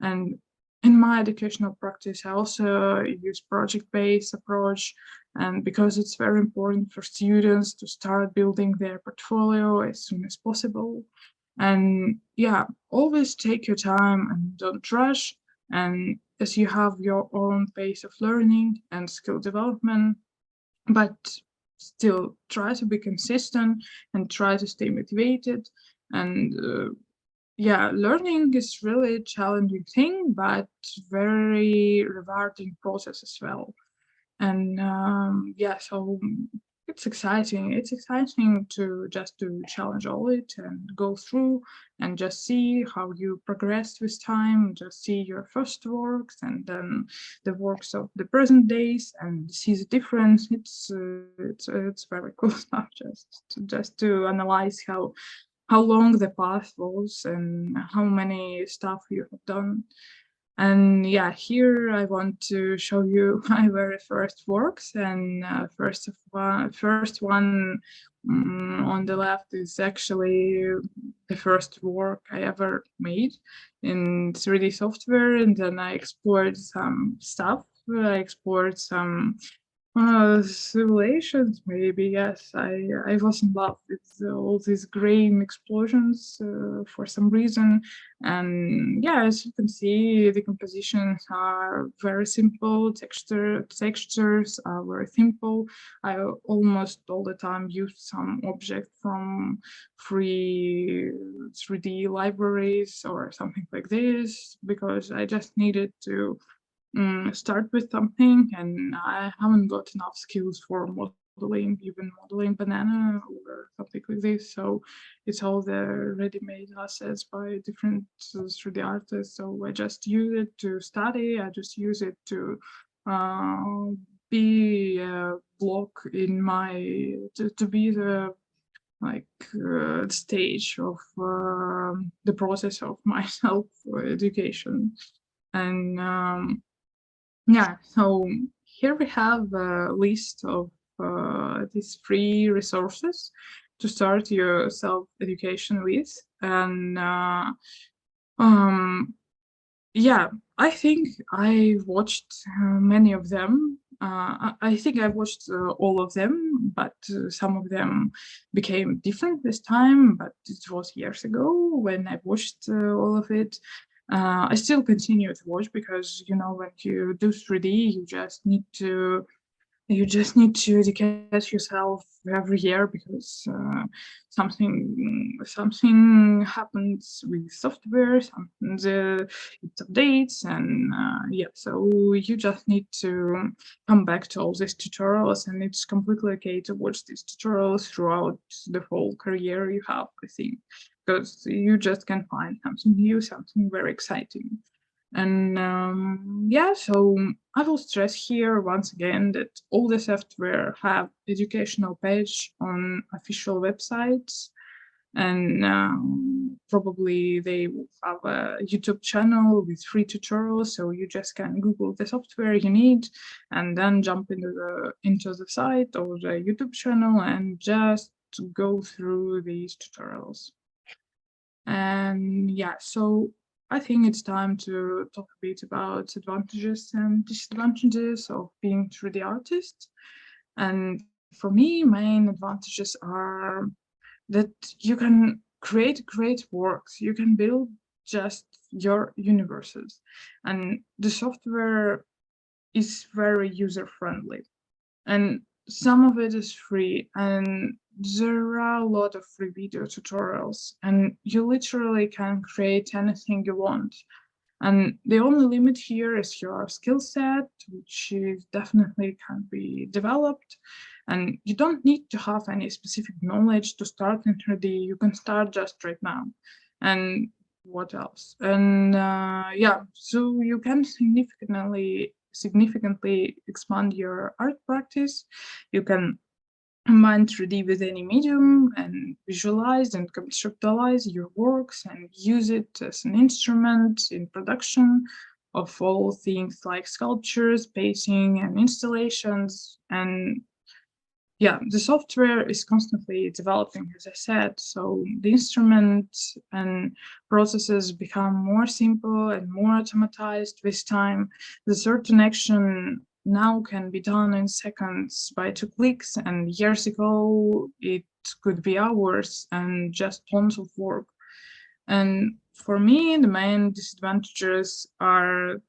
And in my educational practice, I also use project-based approach, and because it's very important for students to start building their portfolio as soon as possible. And yeah, always take your time and don't rush. And as you have your own pace of learning and skill development, but still try to be consistent and try to stay motivated. And yeah, learning is really a challenging thing, but very rewarding process as well. And yeah, so it's exciting to just to challenge all it and go through and just see how you progress with time, just see your first works and then the works of the present days and see the difference. It's very cool stuff, just to analyze how long the path was and how many stuff you have done. And yeah, here I want to show you my very first works. And first one on the left is actually the first work I ever made in 3D software. And then I explored some stuff. I explored some simulations, maybe. Yes, I was in love with all these grain explosions for some reason. And yeah, as you can see, the compositions are very simple. Textures are very simple. I almost all the time use some object from free 3D libraries or something like this, because I just needed to start with something, and I haven't got enough skills for modeling, even modeling banana or something like this. So it's all the ready-made assets by different 3D artists. So I just use it to study. I just use it to uh, be a block in my to be the like stage of the process of my self education. And yeah, so here we have a list of these free resources to start your self-education with. And um, yeah, I think I watched many of them. I think I watched all of them, but some of them became different this time. But it was years ago when I watched all of it. I still continue to watch because when you do 3D, you just need to educate yourself every year because something happens with software, something it updates, and yeah, so you just need to come back to all these tutorials, and it's completely okay to watch these tutorials throughout the whole career you have, I think, because you just can find something new, something very exciting. And yeah, so I will stress here once again that all the software have educational page on official websites, and probably they will have a YouTube channel with free tutorials, so you just can Google the software you need and then jump into the site or the YouTube channel and just go through these tutorials. And yeah, so I think it's time to talk a bit about advantages and disadvantages of being 3D artist. And for me, main advantages are that you can create great works, you can build just your universes, and the software is very user friendly. And some of it is free, and there are a lot of free video tutorials, and you literally can create anything you want. And the only limit here is your skill set, which is definitely can be developed. And you don't need to have any specific knowledge to start in 3D. You can start just right now. And what else? And yeah, so you can significantly expand your art practice. You can combine 3D with any medium and visualize and conceptualize your works and use it as an instrument in production of all things like sculptures, painting, and installations. And the software is constantly developing, as I said. So the instrument and processes become more simple and more automatized with time. The certain action now can be done in seconds by 2 clicks, and years ago it could be hours and just tons of work. And for me, the main disadvantages are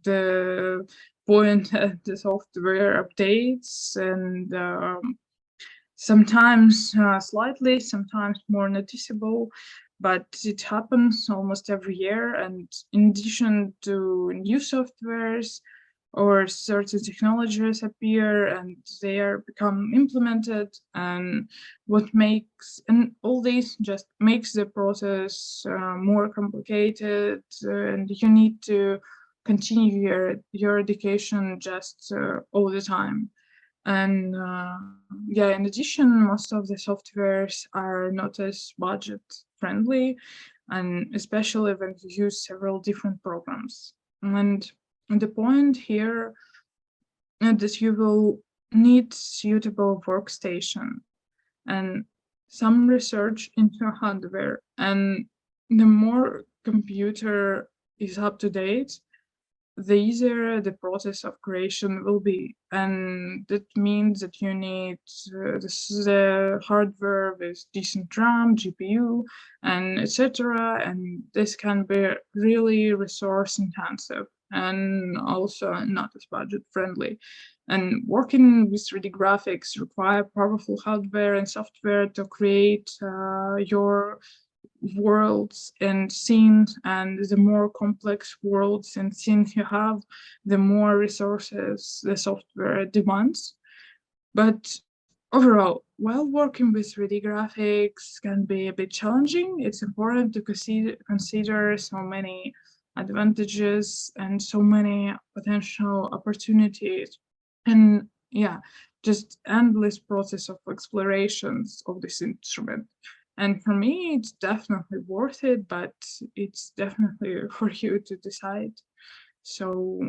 the point at the software updates and sometimes slightly, sometimes more noticeable, but it happens almost every year. And in addition to new softwares or certain technologies appear and they are become implemented, and all this just makes the process more complicated, and you need to continue your education just all the time. And in addition, most of the softwares are not as budget friendly, and especially when you use several different programs. And the point here is that you will need suitable workstation and some research into hardware. And the more computer is up to date, the easier the process of creation will be. And that means that you need the hardware with decent RAM, GPU, and etc. And this can be really resource intensive and also not as budget friendly. And working with 3D graphics require powerful hardware and software to create your worlds and scenes, and the more complex worlds and scenes you have, the more resources the software demands. But overall, while working with 3D graphics can be a bit challenging, it's important to consider so many advantages and so many potential opportunities. And just endless process of explorations of this instrument. And for me, it's definitely worth it, but it's definitely for you to decide. So,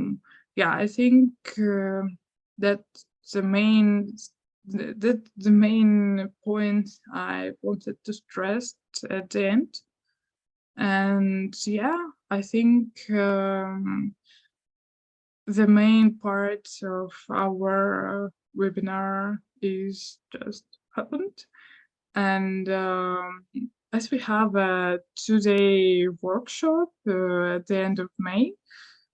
I think that the main the main point I wanted to stress at the end. And I think the main part of our webinar is just happened. And as we have a 2-day workshop at the end of May,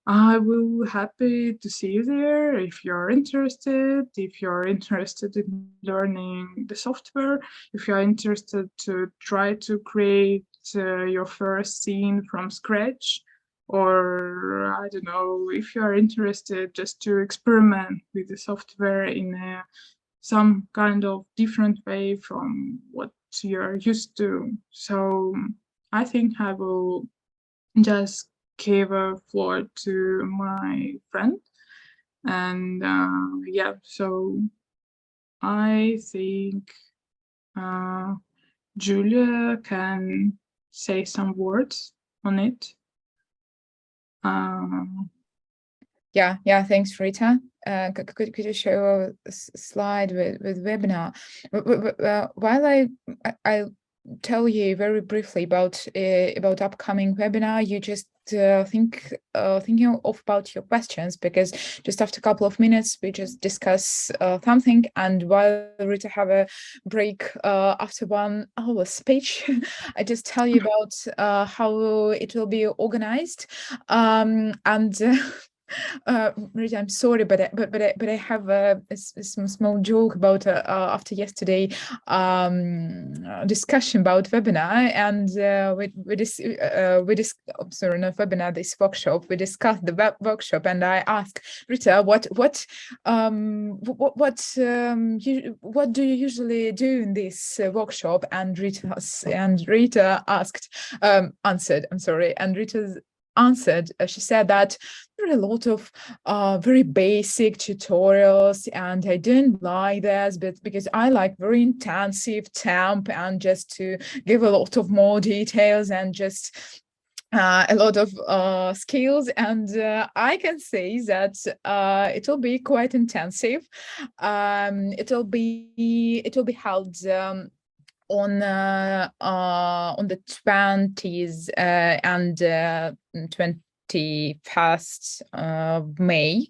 I will happy to see you there if you're interested, in learning the software, if you're interested to try to create your first scene from scratch, or I don't know, if you're interested just to experiment with the software in some kind of different way from what you're used to. So I think I will just give a floor to my friend. And so I think Julia can say some words on it. Thanks, Rita. Could you show a slide with webinar? While I tell you very briefly about upcoming webinar, you just thinking about your questions, because just after a couple of minutes we just discuss something, and while Rita have a break after 1 hour speech, I just tell you about how it will be organized, and Rita, I'm sorry, but I have a small joke about after yesterday discussion about webinar, and sorry, not webinar, this workshop. We discussed the workshop, and I asked Rita, what do you usually do in this workshop? And Rita answered. I'm sorry, and Rita answered. She said that there are a lot of very basic tutorials, and I didn't like this, but because I like very intensive temp and just to give a lot of more details and just a lot of skills, and I can say that it will be quite intensive. It will be held on the 20th and 21st of May,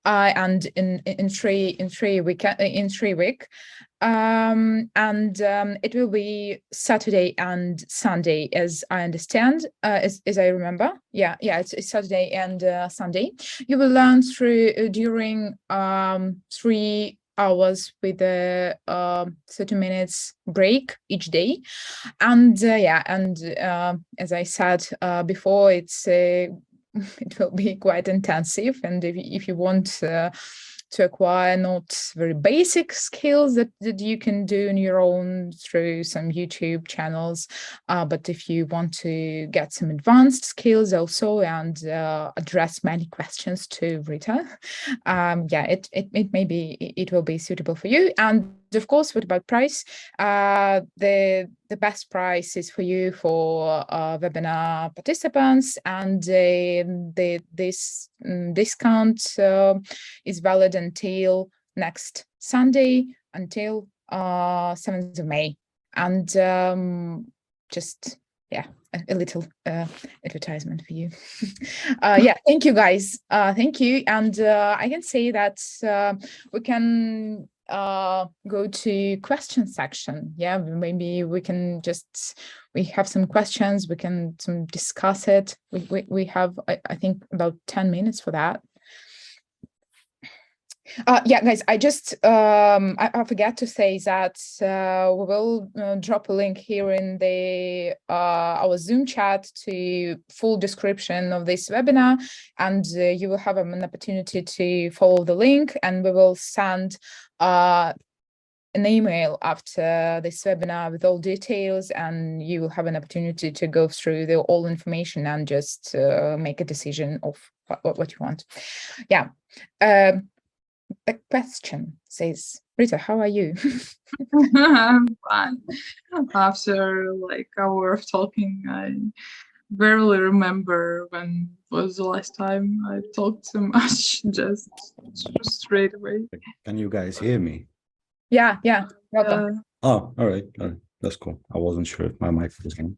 and in 3 week. It will be Saturday and Sunday, as I understand, as I remember. It's Saturday and Sunday. You will learn during 3 hours with a 30 minutes break each day. And as I said before, it will be quite intensive. And if you want to acquire not very basic skills that you can do on your own through some YouTube channels, but if you want to get some advanced skills also and address many questions to Rita, it will be suitable for you. And of course, what about price? The best price is for you for webinar participants, and this discount is valid until next Sunday, until 7th of May. And just a little advertisement for you. Thank you, guys. Thank you. And I can say that we can go to question section. Maybe we have some questions, we can discuss it. We have I think about 10 minutes for that. Guys, I just I forgot to say that we will drop a link here in the our Zoom chat to full description of this webinar, and you will have an opportunity to follow the link, and we will send an email after this webinar with all details, and you will have an opportunity to go through all information and just make a decision of what you want. A question says, Rita, how are you? I'm fine. After like an hour of talking, I barely remember when was the last time I talked so much, just straight away. Can you guys hear me? Yeah, welcome. Oh, all right. That's cool. I wasn't sure if my mic was on.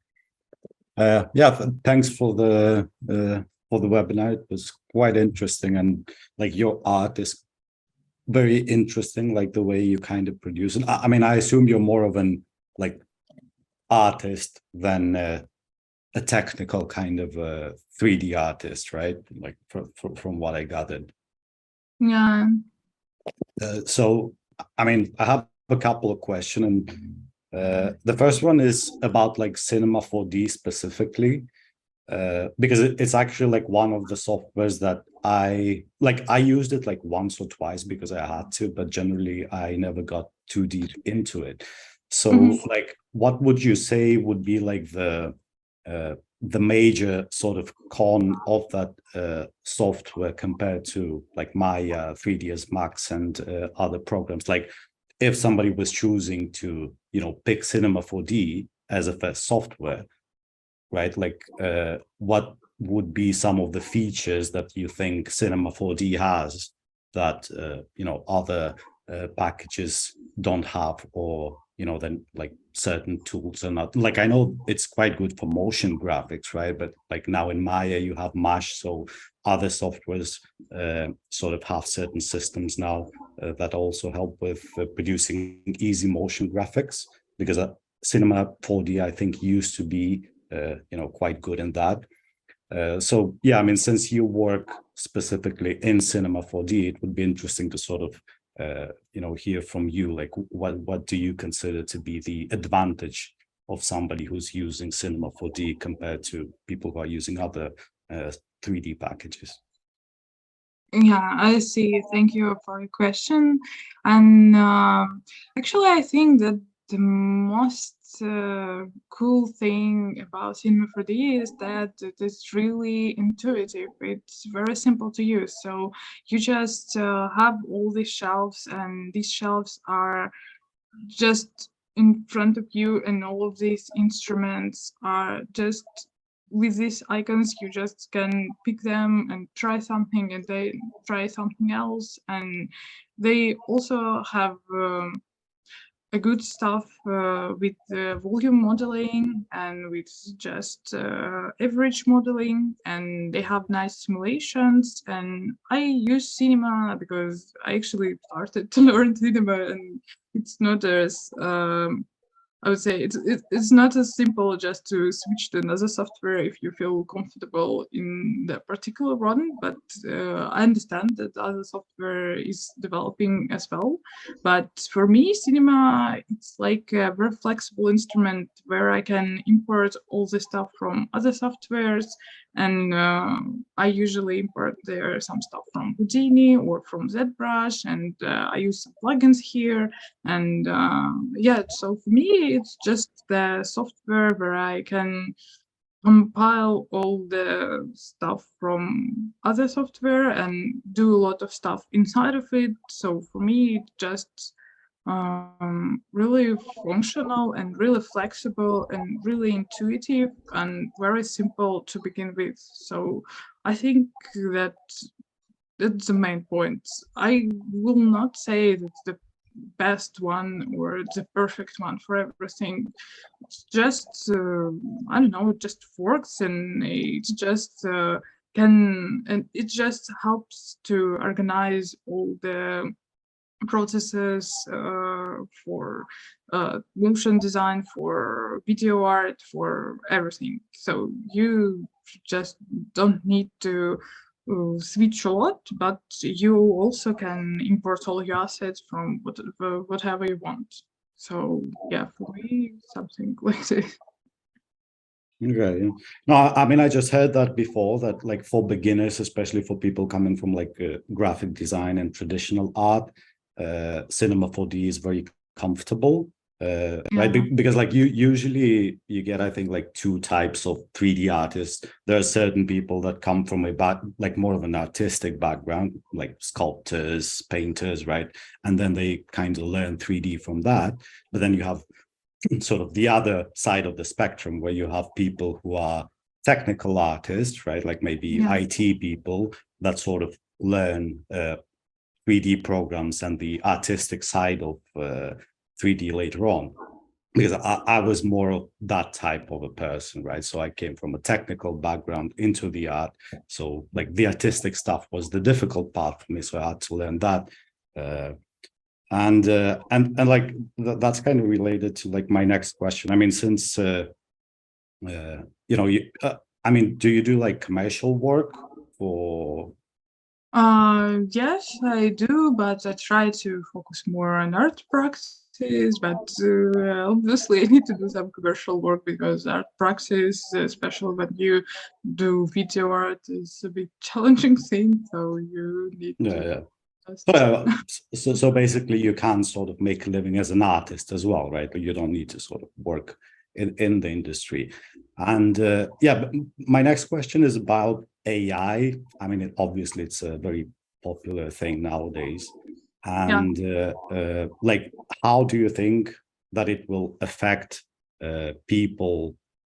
Thanks for the webinar. It was quite interesting, and like your art is very interesting, like the way you kind of produce it. I mean, I assume you're more of an like artist than a technical kind of 3D artist, right? Like from what I gathered. Yeah. So, I mean, I have a couple of questions, and the first one is about like Cinema 4D specifically, because it's actually like one of the softwares that I used it like once or twice because I had to, but generally I never got too deep into it. So like, what would you say would be like the major sort of con of that software compared to like Maya, 3ds Max, and other programs? Like, if somebody was choosing to, pick Cinema 4D as a first software, right? Like, what would be some of the features that you think Cinema 4D has that other packages don't have, or then like certain tools are not? Like, I know it's quite good for motion graphics, right? But like now in Maya you have Mesh, so other softwares sort of have certain systems now that also help with producing easy motion graphics, because Cinema 4D I think used to be quite good in that. So yeah, I mean, since you work specifically in Cinema 4D, it would be interesting to sort of hear from you, like what do you consider to be the advantage of somebody who's using Cinema 4D compared to people who are using other 3D packages? Yeah, I see. Thank you for your question. And actually, I think that the most cool thing about Cinema 4D is that it is really intuitive. It's very simple to use. So you just have all these shelves, and these shelves are just in front of you, and all of these instruments are just with these icons, you just can pick them and try something, and they try something else. And they also have a good stuff with volume modeling and with just average modeling, and they have nice simulations. And I use cinema because I actually started to learn cinema, and it's not as I would say it's not as simple just to switch to another software if you feel comfortable in that particular one. But I understand that other software is developing as well. But for me, cinema, it's like a very flexible instrument where I can import all the stuff from other softwares. And I usually import there some stuff from Houdini or from ZBrush, and I use some plugins here. And yeah, so for me, it's just the software where I can compile all the stuff from other software and do a lot of stuff inside of it. So for me, it just really functional and really flexible and really intuitive and very simple to begin with. So I think that that's the main point. I will not say that's the best one or the perfect one for everything. It's just I don't know, it just works, and it just and it just helps to organize all the processes for motion design, for video art, for everything. So you just don't need to switch a lot, but you also can import all your assets from whatever you want. So yeah, for me, something like this. Okay. No, I mean, I just heard that before, that like for beginners, especially for people coming from like graphic design and traditional art, Cinema 4D is very comfortable. Right? Yeah. Because like usually you get, I think, like two types of 3D artists. There are certain people that come from like more of an artistic background, like sculptors, painters, right? And then they kind of learn 3D from that. But then you have sort of the other side of the spectrum where you have people who are technical artists, right? Like maybe Yeah. IT people that sort of learn 3D programs and the artistic side of 3D later on. Because I was more of that type of a person, right? So I came from a technical background into the art. So like the artistic stuff was the difficult part for me. So I had to learn that. And like that's kind of related to like my next question. I mean, since you know, I mean, do you do like commercial work for? Yes, I do, but I try to focus more on art practice. But obviously, I need to do some commercial work because art practice, especially when you do video art, is a bit challenging thing. So you need to Yeah. just. So basically, you can sort of make a living as an artist as well, right? But you don't need to sort of work in the industry. And yeah, but my next question is about AI. I mean, obviously, it's a very popular thing nowadays. Yeah. And like, how do you think that it will affect people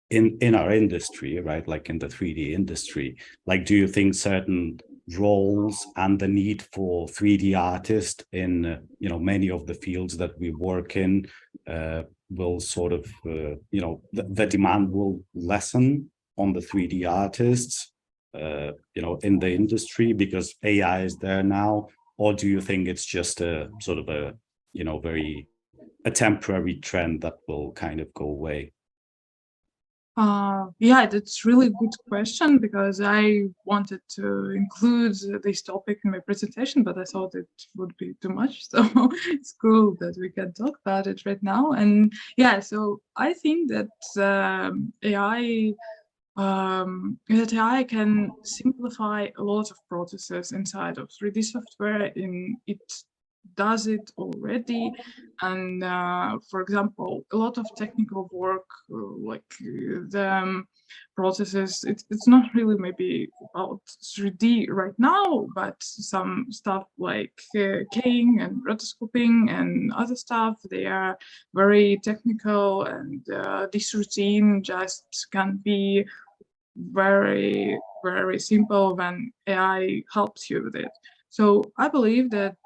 in our industry, right? Like in the 3D industry? Like, do you think certain roles and the need for 3D artists in you know, many of the fields that we work in will sort of you know, the demand will lessen on the 3D artists you know, in the industry because AI is there now? Or do you think it's just a sort of a, you know, very a temporary trend that will kind of go away? Yeah, that's really good question because I wanted to include this topic in my presentation, but I thought it would be too much. So it's cool that we can talk about it right now. And yeah, so I think that AI can simplify a lot of processes inside of 3D software. It does it already, and for example, a lot of technical work, like the processes, it's not really maybe about 3D right now, but some stuff like keying and rotoscoping and other stuff, they are very technical, and this routine just can be very, very simple when AI helps you with it. So I believe that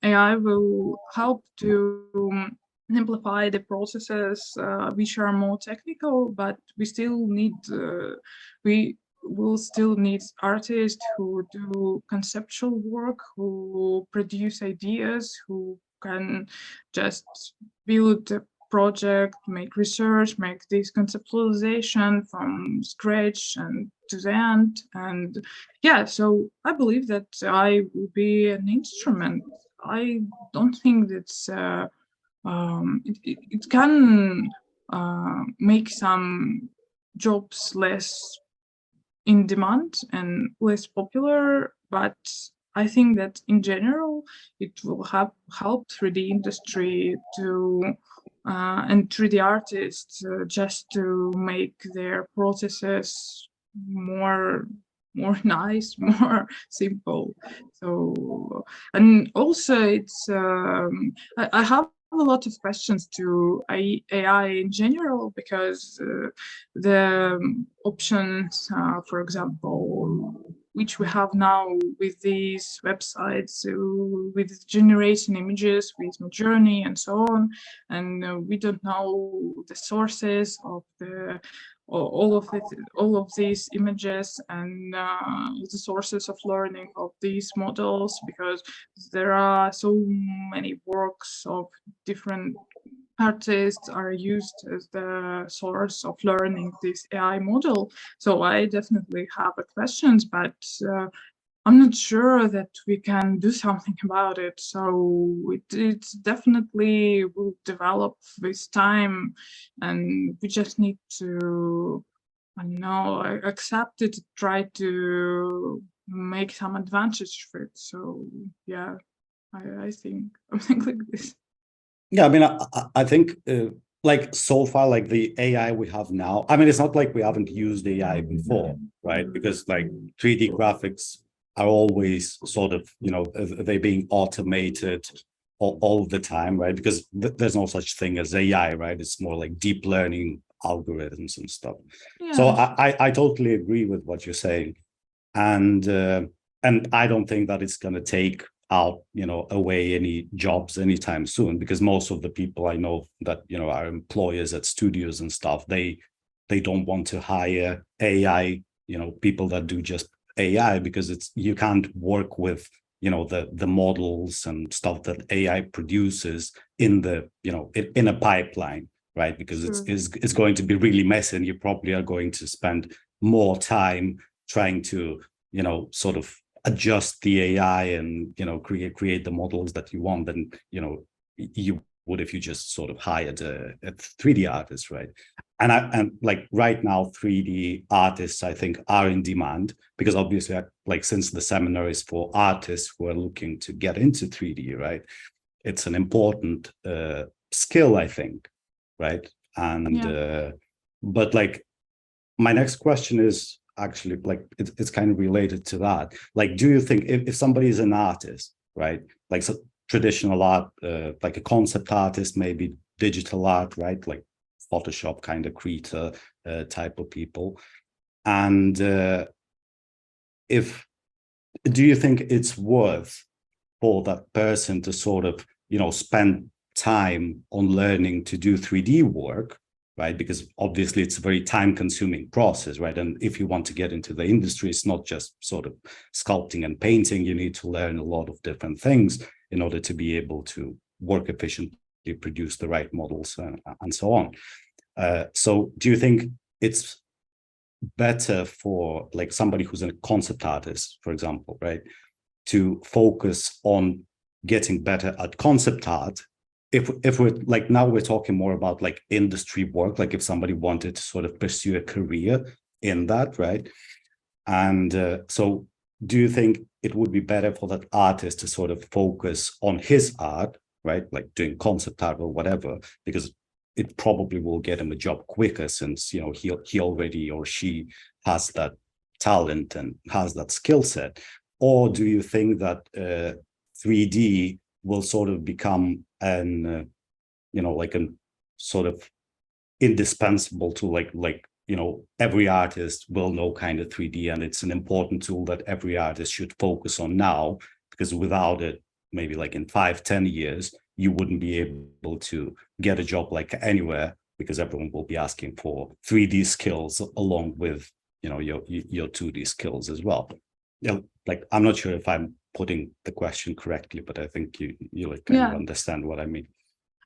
AI will help to simplify the processes which are more technical, but we will still need artists who do conceptual work, who produce ideas, who can just build a project, make research, make this conceptualization from scratch and to the end. And yeah, so I believe that I will be an instrument. I don't think that's it can make some jobs less in demand and less popular, but I think that in general it will help 3D industry to and 3D artists just to make their processes more nice, more simple. So, and also it's I have a lot of questions to AI in general, because the options, for example, which we have now with these websites, with generating images with Midjourney and so on, and we don't know the sources of all of these images, and the sources of learning of these models, because there are so many works of different artists are used as the source of learning this AI model. So I definitely have questions, but I'm not sure that we can do something about it. So it definitely will develop with time, and we just need to, I don't know, accept it, try to make some advantage of it. So yeah, I think something like this. Yeah, I mean, I think like so far, like the AI we have now, I mean, it's not like we haven't used AI before, right? Because like 3D graphics are always sort of, they're being automated all the time, right? Because there's no such thing as AI, right? It's more like deep learning algorithms and stuff. So Yeah. I totally agree with what you're saying. And I don't think that it's going to take out away any jobs anytime soon, because most of the people I know that are employers at studios and stuff, they don't want to hire AI people that do just AI, because it's you can't work with the models and stuff that AI produces in the in a pipeline, right? Because it's going to be really messy, and you probably are going to spend more time trying to sort of adjust the AI and create the models that you want than you would if you just sort of hired a 3D artist, right? And like right now 3D artists I think are in demand, because obviously like since the seminar is for artists who are looking to get into 3D, right? It's an important skill, I think, right? And but like my next question is actually like it's kind of related to that. Like, do you think if somebody is an artist, right, like so traditional art, like a concept artist, maybe digital art, right, like Photoshop kind of creator type of people, and if do you think it's worth for that person to sort of spend time on learning to do 3D work, right? Because obviously it's a very time consuming process, right? And if you want to get into the industry, it's not just sort of sculpting and painting. You need to learn a lot of different things in order to be able to work efficiently, produce the right models, and so on. So do you think it's better for like somebody who's a concept artist, for example, right, to focus on getting better at concept art? If we're like now we're talking more about like industry work, like if somebody wanted to sort of pursue a career in that, right? And so do you think it would be better for that artist to sort of focus on his art, right, like doing concept art or whatever, because it probably will get him a job quicker, since he already or she has that talent and has that skill set? Or do you think that 3D will sort of become an like a sort of indispensable to like every artist will know kind of 3D, and it's an important tool that every artist should focus on now, because without it, maybe like in 5-10 years, you wouldn't be able to get a job like anywhere, because everyone will be asking for 3D skills along with your 2D skills as well. Like, I'm not sure if I'm putting the question correctly, but I think you like kind of understand what I mean.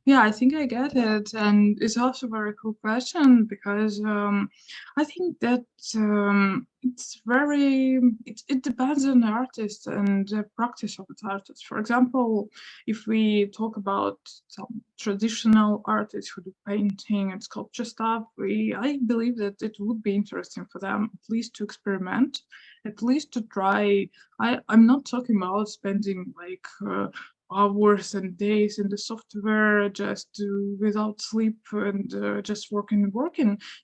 Yeah, I think I get it. And it's also a very cool question, because I think that it depends on the artist and the practice of the artist. For example, if we talk about some traditional artists who do painting and sculpture stuff, I believe that it would be interesting for them at least to experiment, at least to try. I'm not talking about spending like hours and days in the software just without sleep and just working.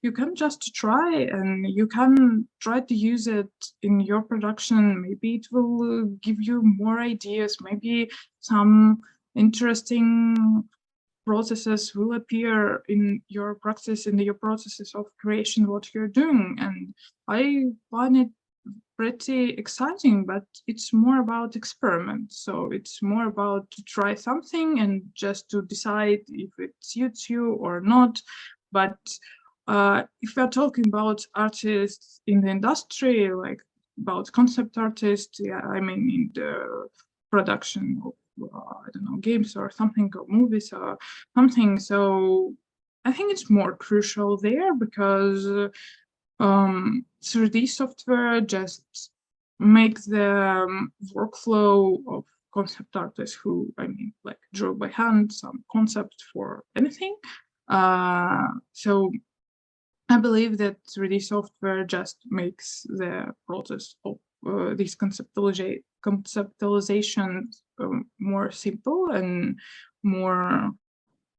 You can just try, and you can try to use it in your production. Maybe it will give you more ideas. Maybe some interesting processes will appear in your practice, in your processes of creation, what you're doing. And I find it pretty exciting, but it's more about experiment. So it's more about to try something and just to decide if it suits you or not. But if we're talking about artists in the industry, like about concept artists, I mean in the production of I don't know, games or something, or movies or something. So I think it's more crucial there, because 3D software just makes the workflow of concept artists who, like draw by hand some concept for anything. So I believe that 3D software just makes the process of these conceptualizations more simple and more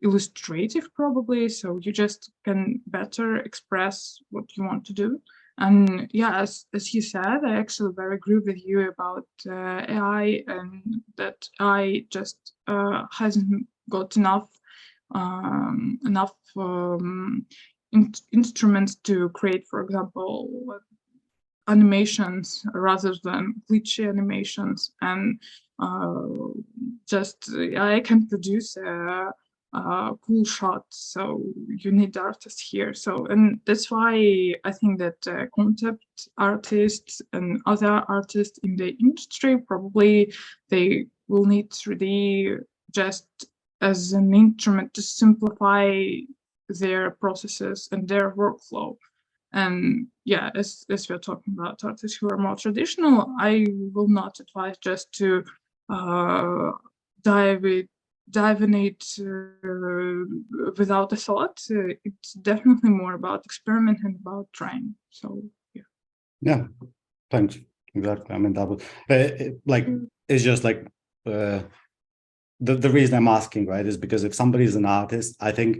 illustrative, probably. So you just can better express what you want to do. And as you said, I actually very agree with you about AI, and that AI just hasn't got enough instruments to create, for example, animations rather than glitchy animations. And I can produce a cool shot, so you need artists here. So, and that's why I think that concept artists and other artists in the industry, probably they will need 3D just as an instrument to simplify their processes and their workflow. And as we're talking about artists who are more traditional, I will not advise just to dive in it without a thought. It's definitely more about experiment and about trying. So yeah, thanks. Exactly. I mean, that was it's just like the reason I'm asking, right, is because if somebody's an artist, I think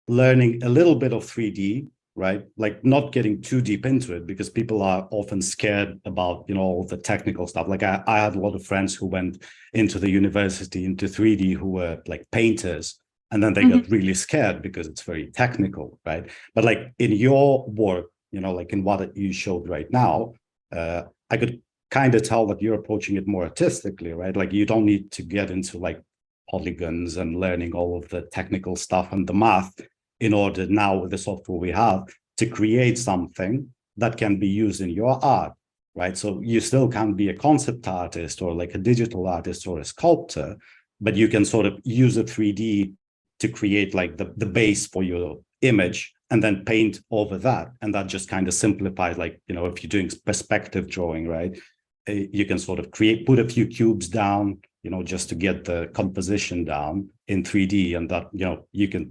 learning a little bit of 3D, right, like not getting too deep into it, because people are often scared about all the technical stuff. Like I had a lot of friends who went into the university into 3D who were like painters, and then they got really scared because it's very technical, right? But like in your work, like in what you showed right now, I could kind of tell that you're approaching it more artistically, right? Like you don't need to get into like polygons and learning all of the technical stuff and the math in order now with the software we have to create something that can be used in your art, right? So you still can be a concept artist or like a digital artist or a sculptor, but you can sort of use a 3D to create like the base for your image and then paint over that. And that just kind of simplifies, like, if you're doing perspective drawing, right? You can sort of put a few cubes down, just to get the composition down in 3D, and that,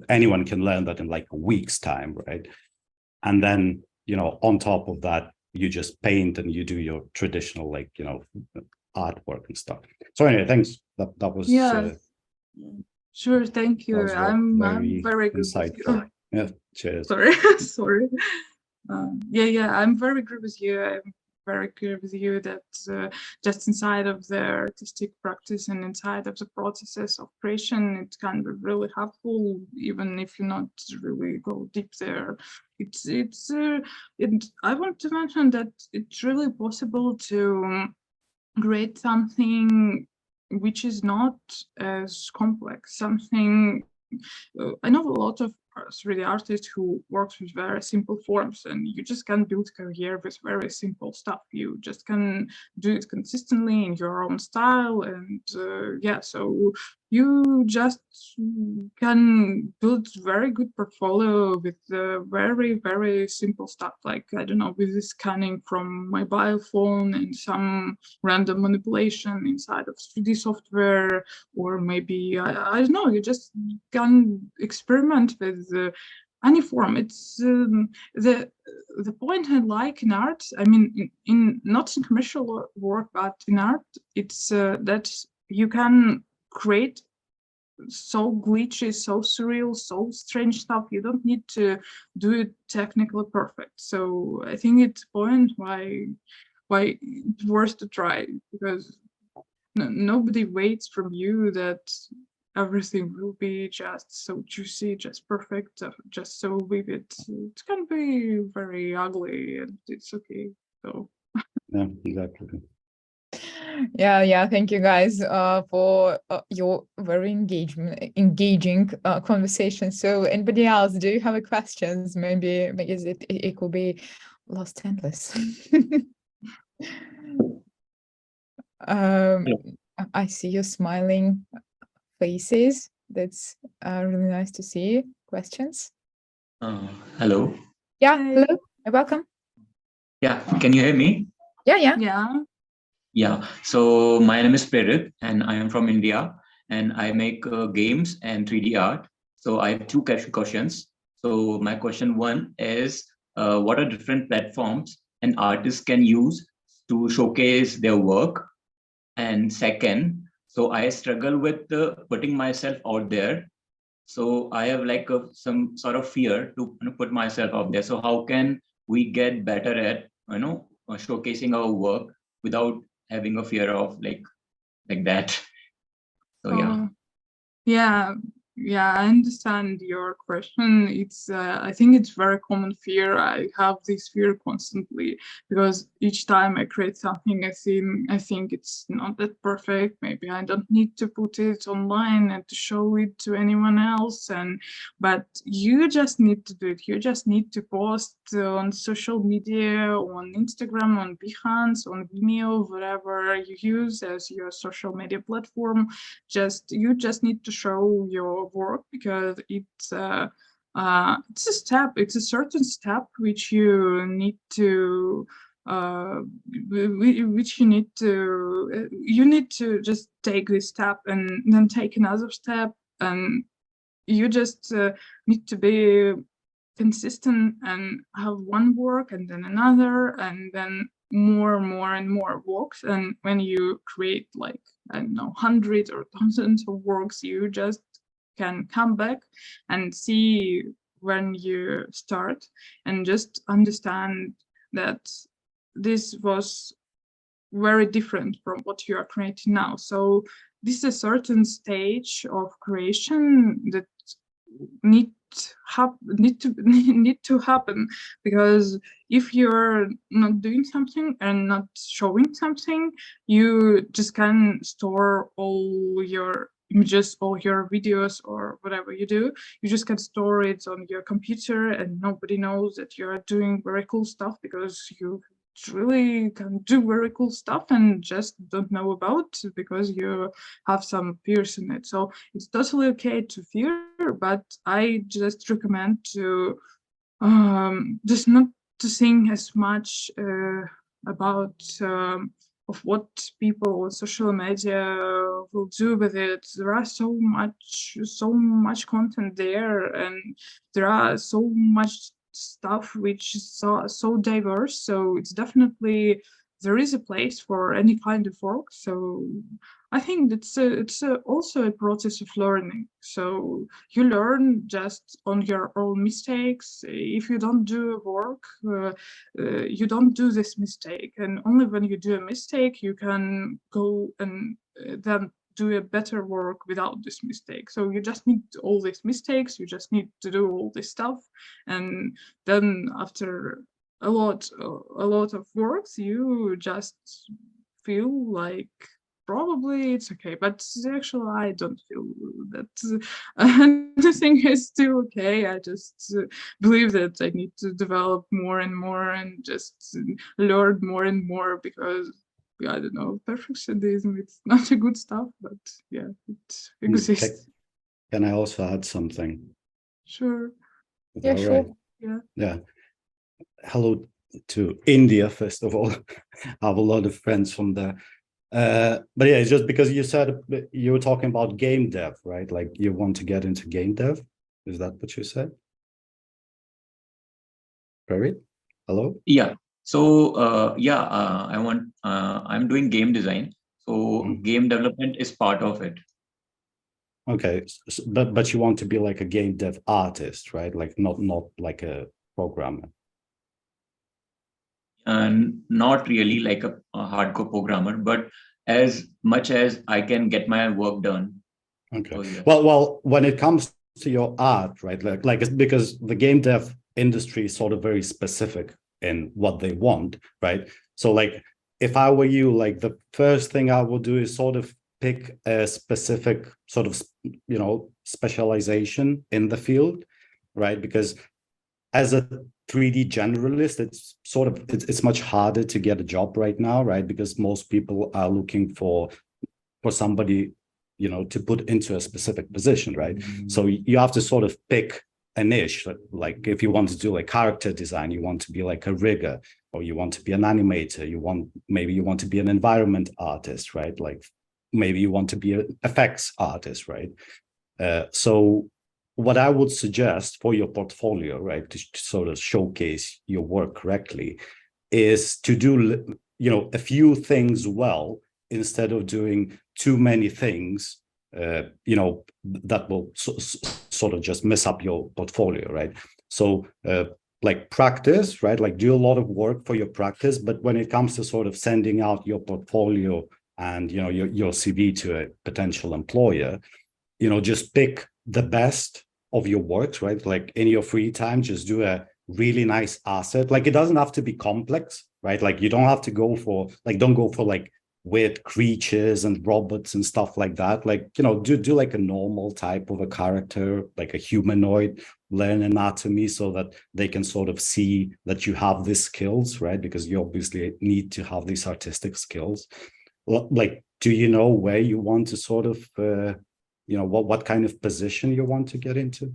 anyone can learn that in like a week's time, right? And then, on top of that, you just paint and you do your traditional, like, artwork and stuff. So anyway, thanks. That was sure. Thank you. I'm very good insightful. Yeah, cheers. Sorry. I'm very good with you. I'm very clear with you that just inside of the artistic practice and inside of the processes of creation, it can be really helpful, even if you not really go deep there I want to mention that it's really possible to create something which is not as complex, something I know a lot of 3D artists who works with very simple forms, and you just can build career with very simple stuff. You just can do it consistently in your own style, and yeah, so you just can build very good portfolio with very simple stuff, like I don't know, with the scanning from mobile phone and some random manipulation inside of 3D software, or maybe I don't know, you just can experiment with any form. It's the point I like in art. I mean, in not in commercial work, but in art, it's that you can create so glitchy, so surreal, so strange stuff. You don't need to do it technically perfect. So I think it's a point why it's worth to try, because nobody waits from you that everything will be just so juicy, just perfect, just so vivid. It can be very ugly, and it's okay. So Yeah, exactly. Yeah, thank you guys for your very engaging conversation. So anybody else, do you have a questions? Maybe because it could be lost endless. um I see your smiling faces. That's really nice to see. Questions? Hello. Yeah, Hey. hello, welcome. Yeah, can you hear me? Yeah. Yeah. So my name is Prerit, and I am from India, and I make games and 3D art. So I have two questions. So my question one is, what are different platforms an artist can use to showcase their work? And second, so I struggle with putting myself out there. So I have like some sort of fear to put myself out there. So how can we get better at showcasing our work without having a fear of like that? So yeah. Yeah, I understand your question. It's I think it's very common fear. I have this fear constantly, because each time I create something, I think it's not that perfect. Maybe I don't need to put it online and to show it to anyone else. But you just need to do it. You just need to post on social media, on Instagram, on Behance, on Vimeo, whatever you use as your social media platform. You just need to show your work, because it's a step. It's a certain step which you need to which you need to just take this step and then take another step, and you just need to be consistent and have one work and then another and then more and more works. And when you create, like, I don't know, hundreds or thousands of works, you just can come back and see when you start, and just understand that this was very different from what you are creating now. So this is a certain stage of creation that need to happen, because if you're not doing something and not showing something, you just can store all your images, all your videos, or whatever you do. You just can store it on your computer, and nobody knows that you're doing very cool stuff, because you really can do very cool stuff and just don't know about, because you have some fears in it. So it's totally okay to fear, but I just recommend to just not to think as much about of what people on social media will do with it. There are so much content there, and there are so much stuff which is so diverse. So it's definitely, there is a place for any kind of work. So I think it's also a process of learning. So you learn just on your own mistakes. If you don't do work, you don't do this mistake, and only when you do a mistake, you can go and then do a better work without this mistake. So you just need all these mistakes, you just need to do all this stuff, and then after a lot of works, you just feel like probably it's okay. But actually, I don't feel that anything is still okay. I just believe that I need to develop more and more and just learn more and more, because I don't know, perfectionism, it's not a good stuff, but yeah, it exists. Can I also add something? Sure. Yeah, All sure. right. Yeah. Yeah. Hello to India, first of all. I have a lot of friends from there. But yeah, it's just because you said you were talking about game dev, right? Like you want to get into game dev. Is that what you said? Raeve? Hello? Yeah. So I'm doing game design. So game development is part of it. Okay, but you want to be like a game dev artist, right? Like not like a programmer. And not really like a hardcore programmer, but as much as I can get my work done. Okay. So, yeah. Well, when it comes to your art, right? Like it's because the game dev industry is sort of very specific in what they want, right? So like if I were you, like the first thing I would do is sort of pick a specific sort of, you know, specialization in the field, right? Because as a 3D generalist, it's sort of it's much harder to get a job right now, right? Because most people are looking for somebody, you know, to put into a specific position, right? So you have to sort of pick a niche. Like if you want to do like character design, you want to be like a rigger, or you want to be an animator, maybe you want to be an environment artist, right? Like maybe you want to be an effects artist, right? So what I would suggest for your portfolio, right, to sort of showcase your work correctly, is to do, you know, a few things well instead of doing too many things, you know, that will sort of just mess up your portfolio, right? So like practice, right? Like do a lot of work for your practice, but when it comes to sort of sending out your portfolio and, you know, your CV to a potential employer, you know, just pick the best of your works, right? Like in your free time, just do a really nice asset. Like it doesn't have to be complex, right? Like you don't have to go for like, don't go for like weird creatures and robots and stuff like that. Like, you know, do like a normal type of a character, like a humanoid, learn anatomy so that they can sort of see that you have these skills, right? Because you obviously need to have these artistic skills. Like, do you know where you want to sort of, you know, what kind of position you want to get into?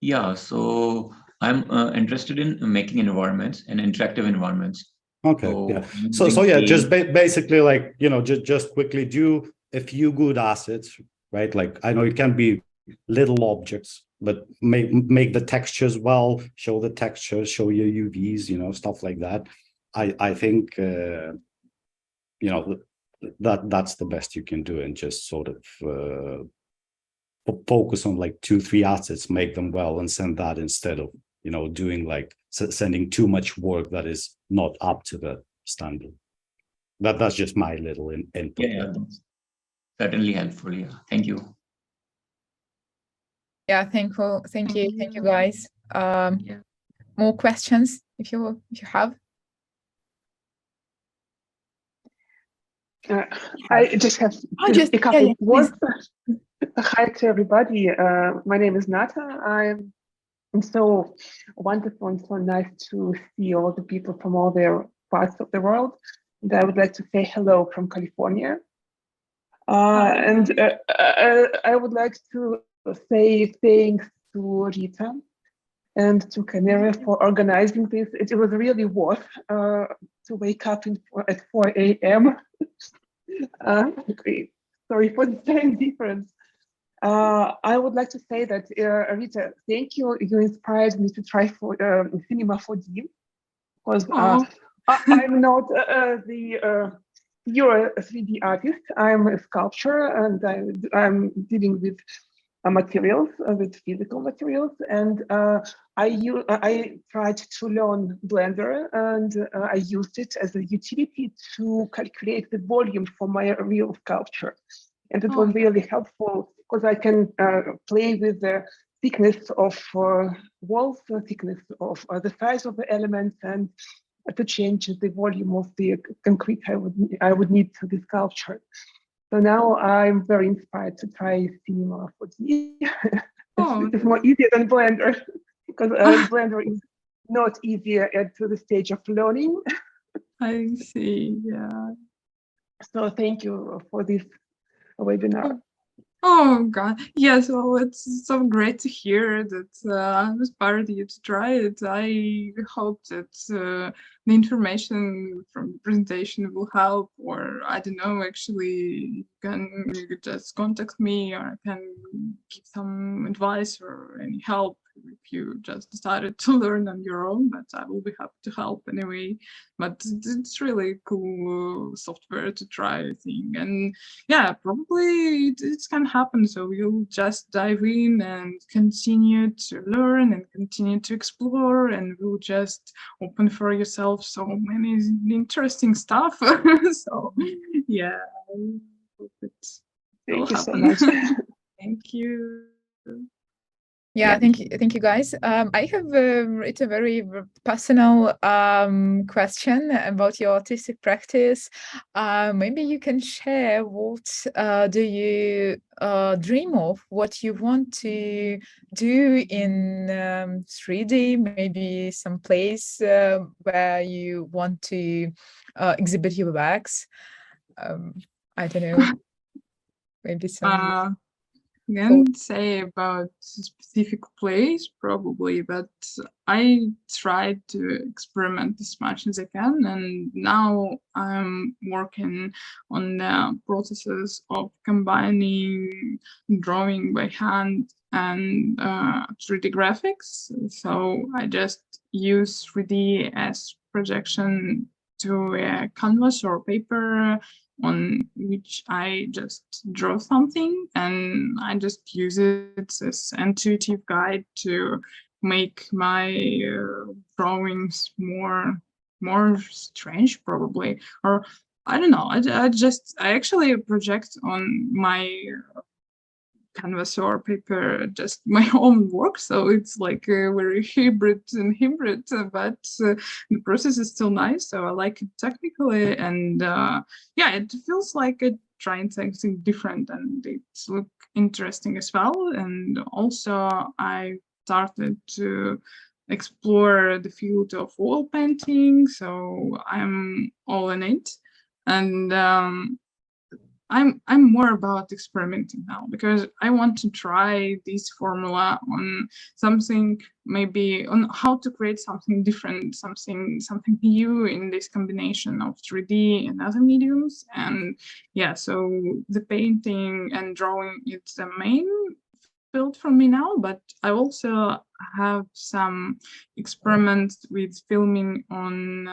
Yeah, so I'm interested in making environments and interactive environments. Okay, So yeah. So yeah, just basically like, you know, just quickly do a few good assets, right? Like I know it can be little objects, but make the textures well, show the textures, show your UVs, you know, stuff like that. I think you know, that's the best you can do, and just sort of focus on like 2-3 assets, make them well, and send that instead of, you know, doing like sending too much work that is not up to the standard. That's just my little input. Yeah, that's certainly helpful. Yeah, thank you. Yeah, thank you guys. More questions if you have. I just have a couple of words. Hi to everybody. My name is Nata. I'm so wonderful and so nice to see all the people from all their parts of the world. And I would like to say hello from California. And I would like to say thanks to Rita and to Chimera for organizing this. It was really worth to wake up at 4 a.m. Sorry for the time difference. I would like to say that, Rita, thank you. You inspired me to try for Cinema 4D, because I'm not you're a 3D artist. I'm a sculptor, and I'm dealing with materials, with physical materials, and I tried to learn Blender, and I used it as a utility to calculate the volume for my real sculpture, and it was really helpful because I can play with the thickness of walls, the thickness of the size of the elements, and to change the volume of the concrete I would need to the sculpture. So now I'm very inspired to try Cinema 4D. It's more easier than Blender, because Blender is not easier to the stage of learning. I see, yeah. So thank you for this webinar. Oh God, yes. Well, it's so great to hear that I inspired you to try it. I hope that the information from the presentation will help, or I don't know, actually you could just contact me, or I can give some advice or any help if you just decided to learn on your own, but I will be happy to help anyway. But it's really cool software to try, I think. And yeah, probably it can happen. So you'll just dive in and continue to learn and continue to explore, and will just open for yourself so many interesting stuff. So yeah, I hope it will Thank you so happen. much. Thank you. Yeah, thank you guys. I have it's a very personal question about your artistic practice. Maybe you can share what do you dream of, what you want to do in 3D, maybe some place where you want to exhibit your works. I don't know, maybe some. Can't say about a specific place probably, but I tried to experiment as much as I can, and now I'm working on the processes of combining drawing by hand and 3D graphics. So I just use 3D as projection to a canvas or paper on which I just draw something, and I just use it as an intuitive guide to make my drawings more strange, probably, or I don't know. I actually project on my canvas or paper just my own work, so it's like a very hybrid, but the process is still nice, so I like it technically, and yeah, it feels like trying something different, and it's look interesting as well. And also I started to explore the field of oil painting, so I'm all in it, and I'm more about experimenting now, because I want to try this formula on something, maybe on how to create something different, something new in this combination of 3D and other mediums. And yeah, so the painting and drawing, it's the main field for me now, but I also have some experiments with filming on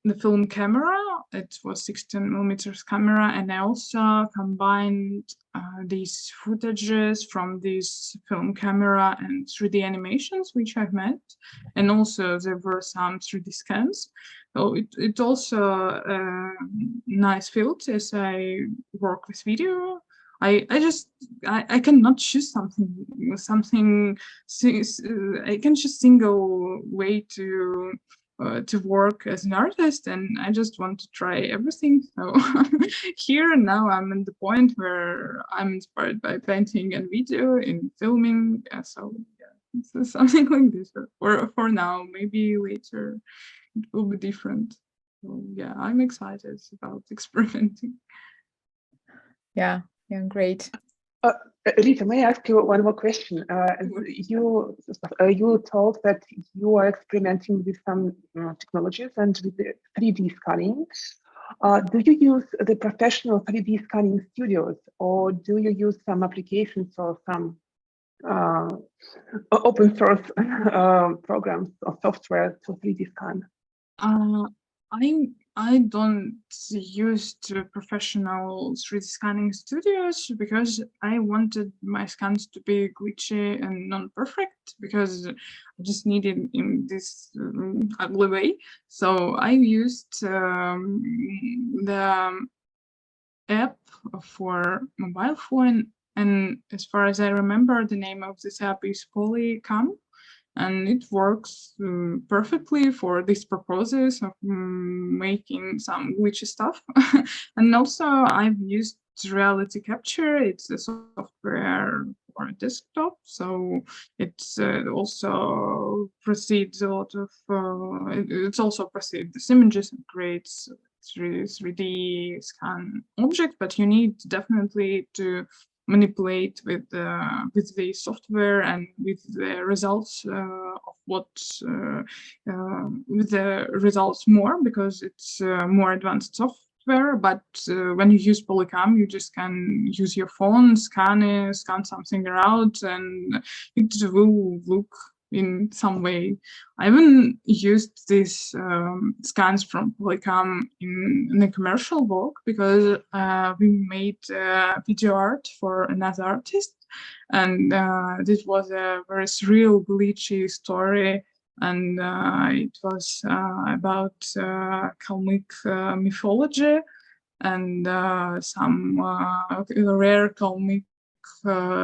the film camera. It was 16mm camera, and I also combined these footages from this film camera and 3D animations which I've made, and also there were some 3D scans. So it also a nice field as I work with video. I cannot choose something. I can choose single way to work as an artist, and I just want to try everything. So here now I'm at the point where I'm inspired by painting and video in filming. So yeah, it's something like this. For now, maybe later it will be different. So yeah, I'm excited about experimenting. Yeah, great. Rita, may I ask you one more question? You told that you are experimenting with some technologies and with the 3D scanning. Do you use the professional 3D scanning studios, or do you use some applications or some open source programs or software to 3D scan? I don't use professional 3D scanning studios because I wanted my scans to be glitchy and non-perfect, because I just needed in this ugly way. So I used the app for mobile phone, and as far as I remember, the name of this app is Polycam. And it works perfectly for these purposes of making some glitchy stuff. And also I've used reality capture. It's a software for a desktop, so it's also proceeds a lot of it's also proceeds this images and creates 3D scan object, but you need definitely to manipulate with the software and with the results of what with the results more, because it's more advanced software. But when you use Polycam, you just can use your phone, scan something out, and it will look in some way. I haven't used these scans from Polycam in the commercial work, because we made video art for another artist, and this was a very surreal, glitchy story, and it was about Kalmyk mythology and some rare Kalmyk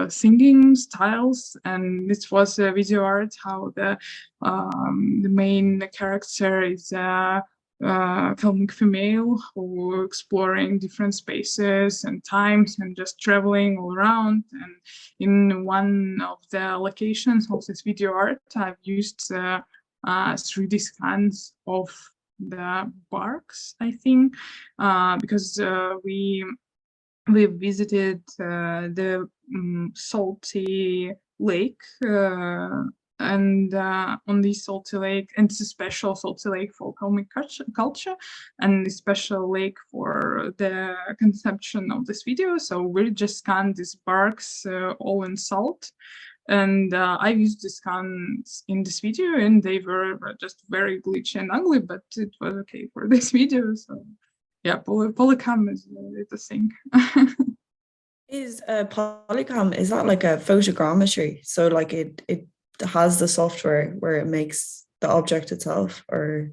singing styles. And this was a video art how the main character is a Kalmyk female who exploring different spaces and times and just traveling all around. And in one of the locations of this video art, I've used 3D scans of the barks, I think, because we visited the salty lake, and on this salty lake, and it's a special salty lake for Kalmyk culture, and a special lake for the conception of this video. So we just scanned these barks all in salt. And I used the scans in this video, and they were just very glitchy and ugly, but it was okay for this video. So yeah, Polycam is a thing. Is Polycam, is that like a photogrammetry? So like it has the software where it makes the object itself, or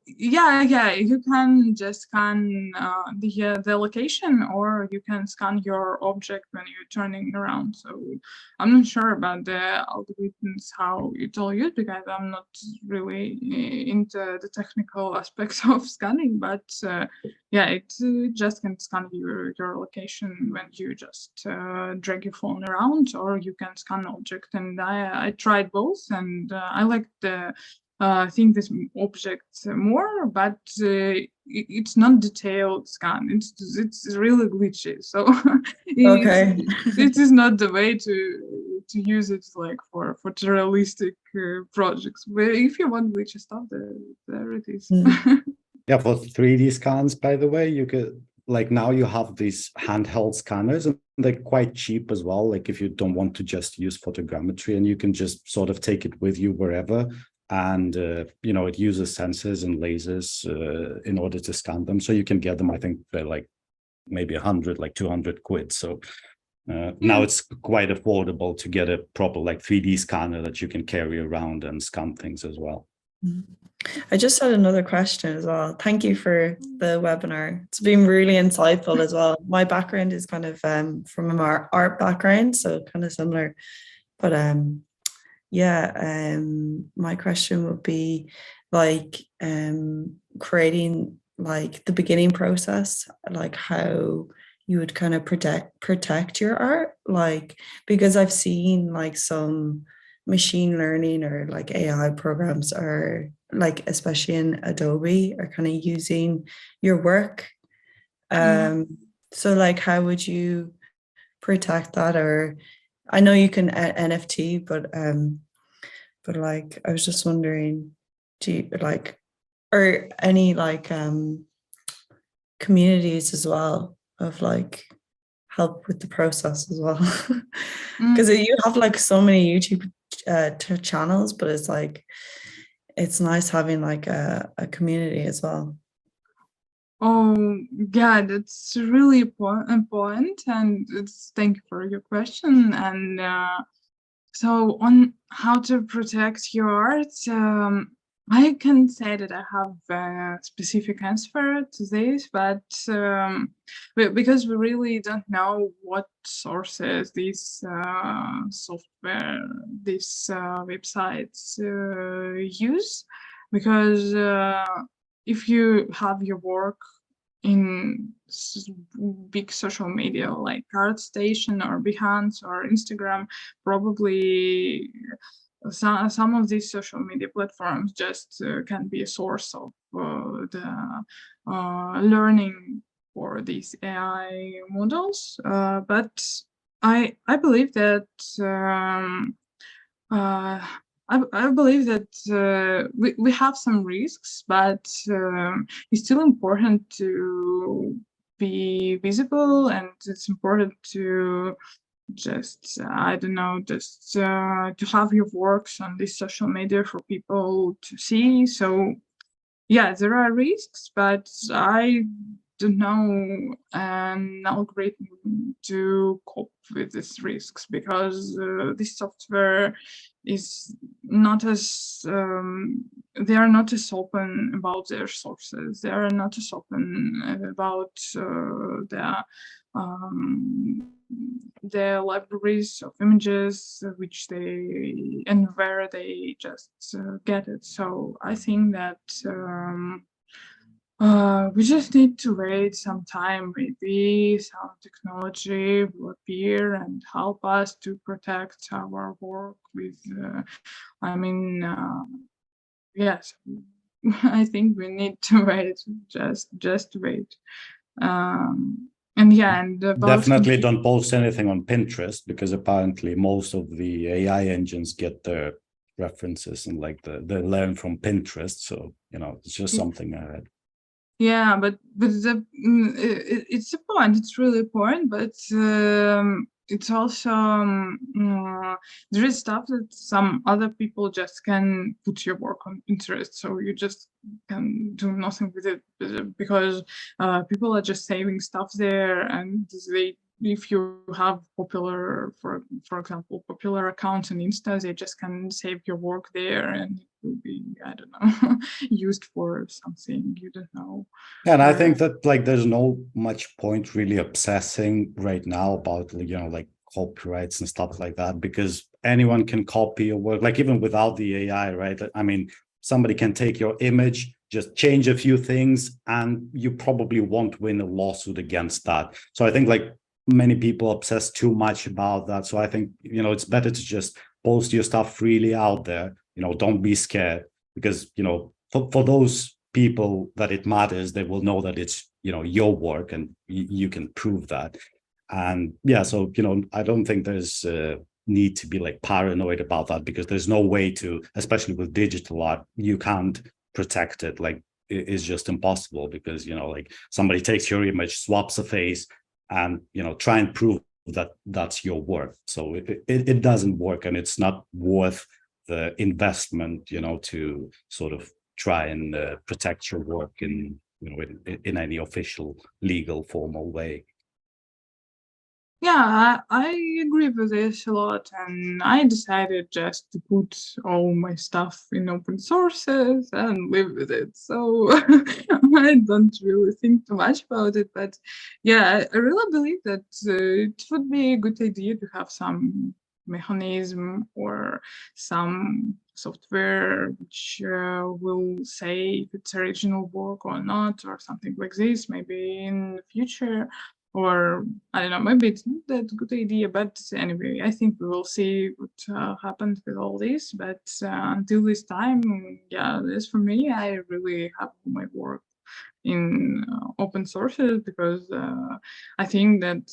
yeah, you can just scan the location, or you can scan your object when you're turning around. So I'm not sure about the algorithms, how it's all used, because I'm not really into the technical aspects of scanning, but yeah, it just can scan your location when you just drag your phone around, or you can scan object. And I tried both, and I like the I think this object more, but it's not detailed scan. It's really glitchy. So okay, it is not the way to use it like for realistic projects. But if you want glitchy stuff, there it is. Yeah, for 3D scans, by the way, you could, like, now you have these handheld scanners, and they're quite cheap as well. Like if you don't want to just use photogrammetry, and you can just sort of take it with you wherever. And you know, it uses sensors and lasers in order to scan them, so you can get them, I think they're like maybe 100, like 200 quid. So now it's quite affordable to get a proper like 3D scanner that you can carry around and scan things as well. I just had another question as well. Thank you for the webinar. It's been really insightful as well. My background is kind of from an art background, so kind of similar, but yeah, my question would be like creating like the beginning process, like how you would kind of protect your art, like, because I've seen like some machine learning or like AI programs are like, especially in Adobe, are kind of using your work. So like, how would you protect that? Or I know you can NFT, but like, I was just wondering, do you like, or any like communities as well of like help with the process as well? Because you have like so many YouTube channels, but it's like it's nice having like a community as well. Oh, yeah, that's really important, and thank you for your question. And so on how to protect your art, I can say that I have a specific answer to this, but because we really don't know what sources these software, these websites use, because if you have your work in big social media like ArtStation or Behance or Instagram, probably some of these social media platforms just can be a source of the learning for these AI models. But I believe that I believe that we have some risks, but it's still important to be visible, and it's important to just I don't know, just to have your works on this social media for people to see. So yeah, there are risks, but I don't know an algorithm to cope with these risks, because this software is not as they are not as open about their sources. They are not as open about the libraries of images which they and where they just get it. So I think that we just need to wait some time. Maybe some technology will appear and help us to protect our work with yes, I think we need to wait, just wait. And yeah, and Definitely don't post anything on Pinterest, because apparently most of the AI engines get their references and like they learn from Pinterest. So, it's just something I read. Yeah, but it's a point. It's really a point, but it's also there is stuff that some other people just can put your work on Pinterest, so you just can do nothing with it, because people are just saving stuff there, and if you have popular, for example, popular accounts on Insta, they just can save your work there, and it will be, I don't know, used for something you don't know. And I think that like there's no much point really obsessing right now about like copyrights and stuff like that, because anyone can copy your work, like even without the AI, right? I mean, somebody can take your image, just change a few things, and you probably won't win a lawsuit against that. So I think like many people obsess too much about that. So I think, it's better to just post your stuff freely out there. Don't be scared, because, for those people that it matters, they will know that it's, your work, and you can prove that. And yeah, so, I don't think there's need to be like paranoid about that, because there's no way to, especially with digital art, you can't protect it. Like it's just impossible, because, like somebody takes your image, swaps a face, and try and prove that that's your work. So it doesn't work, and it's not worth the investment, to sort of try and protect your work in any official, legal, formal way. Yeah, I agree with this a lot, and I decided just to put all my stuff in open sources and live with it. So I don't really think too much about it, but yeah, I really believe that it would be a good idea to have some mechanism or some software which will say if it's original work or not, or something like this, maybe in the future. Or I don't know, maybe it's not that good idea, but anyway, I think we will see what happens with all this. But until this time, yeah, as for me, I really have my work in open sources, because I think that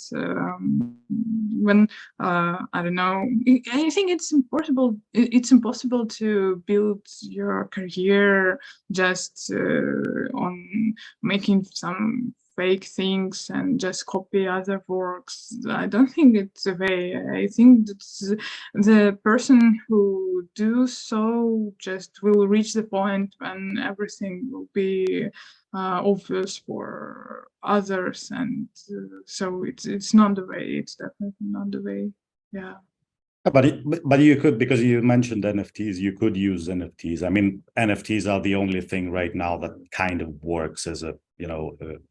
when I don't know, I think it's impossible. It's impossible to build your career just on making some fake things and just copy other works. I don't think it's a way. I think that the person who do so just will reach the point when everything will be obvious for others, and so it's not the way. It's definitely not the way. Yeah. But you could, because you mentioned NFTs, you could use NFTs. I mean, NFTs are the only thing right now that kind of works as a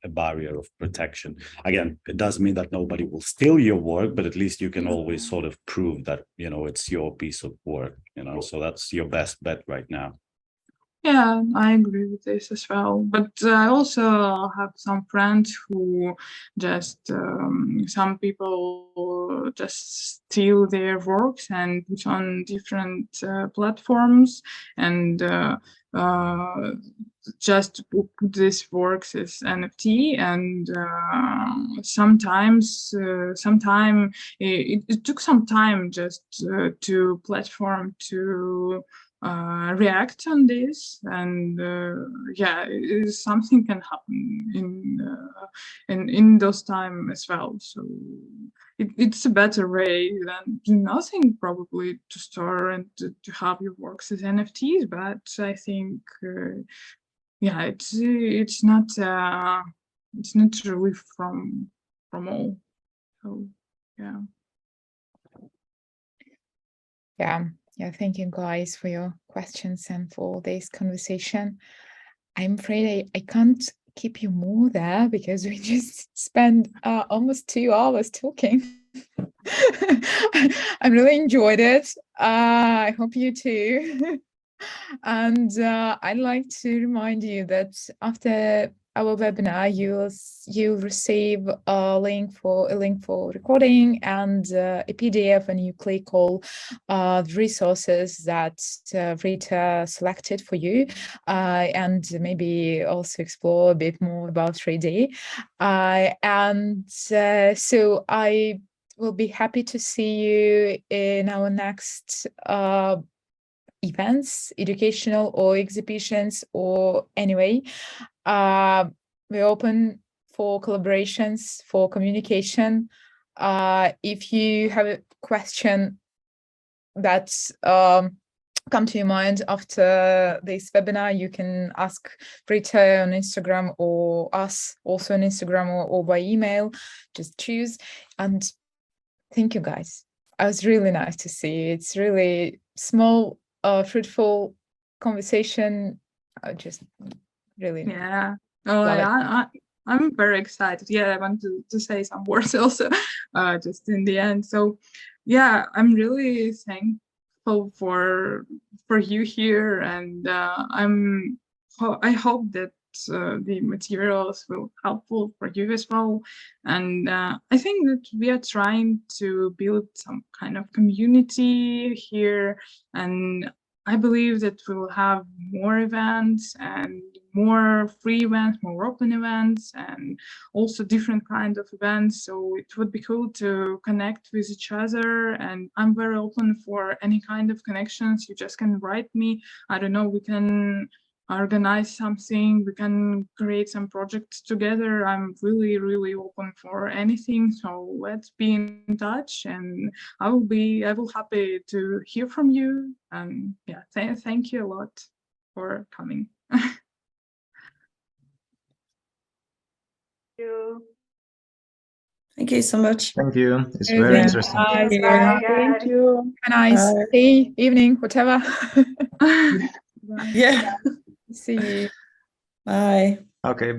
barrier of protection. Again, it doesn't mean that nobody will steal your work, but at least you can always sort of prove that it's your piece of work. So that's your best bet right now. Yeah, I agree with this as well. But I also have some friends who just, some people just steal their works and put on different platforms and just put these works as NFT. And sometimes, it took some time just to platform to react on this, and yeah, something can happen in those time as well. So it's a better way than do nothing, probably, to store and to have your works as NFTs. But I think yeah, it's not relief from all. So yeah. Yeah, thank you guys for your questions and for this conversation. I'm afraid I can't keep you more there because we just spent almost 2 hours talking. I really enjoyed it. I hope you too. And I'd like to remind you that after our webinar, you'll receive a link for recording and a PDF, and you click all the resources that Rita selected for you, and maybe also explore a bit more about 3D. So I will be happy to see you in our next events, educational or exhibitions, or anyway. We're open for collaborations, for communication. If you have a question that's come to your mind after this webinar, you can ask Rita on Instagram or us also on Instagram or by email. Just choose. And thank you, guys. It was really nice to see you. It's really small, fruitful conversation. I just really I'm very excited. I want to say some words also just in the end. So yeah, I'm really thankful for you here, and I hope that the materials will helpful for you as well. And I think that we are trying to build some kind of community here, and I believe that we'll have more events and more free events, more open events, and also different kinds of events. So it would be cool to connect with each other. And I'm very open for any kind of connections. You just can write me. I don't know, we can organize something, we can create some projects together. I'm really, really open for anything. So let's be in touch, and I will happy to hear from you. And yeah, thank you a lot for coming. Thank you so much. Thank you. It's very interesting. Thank you. Have a nice day, evening, whatever. Yeah. See you. Bye. Okay.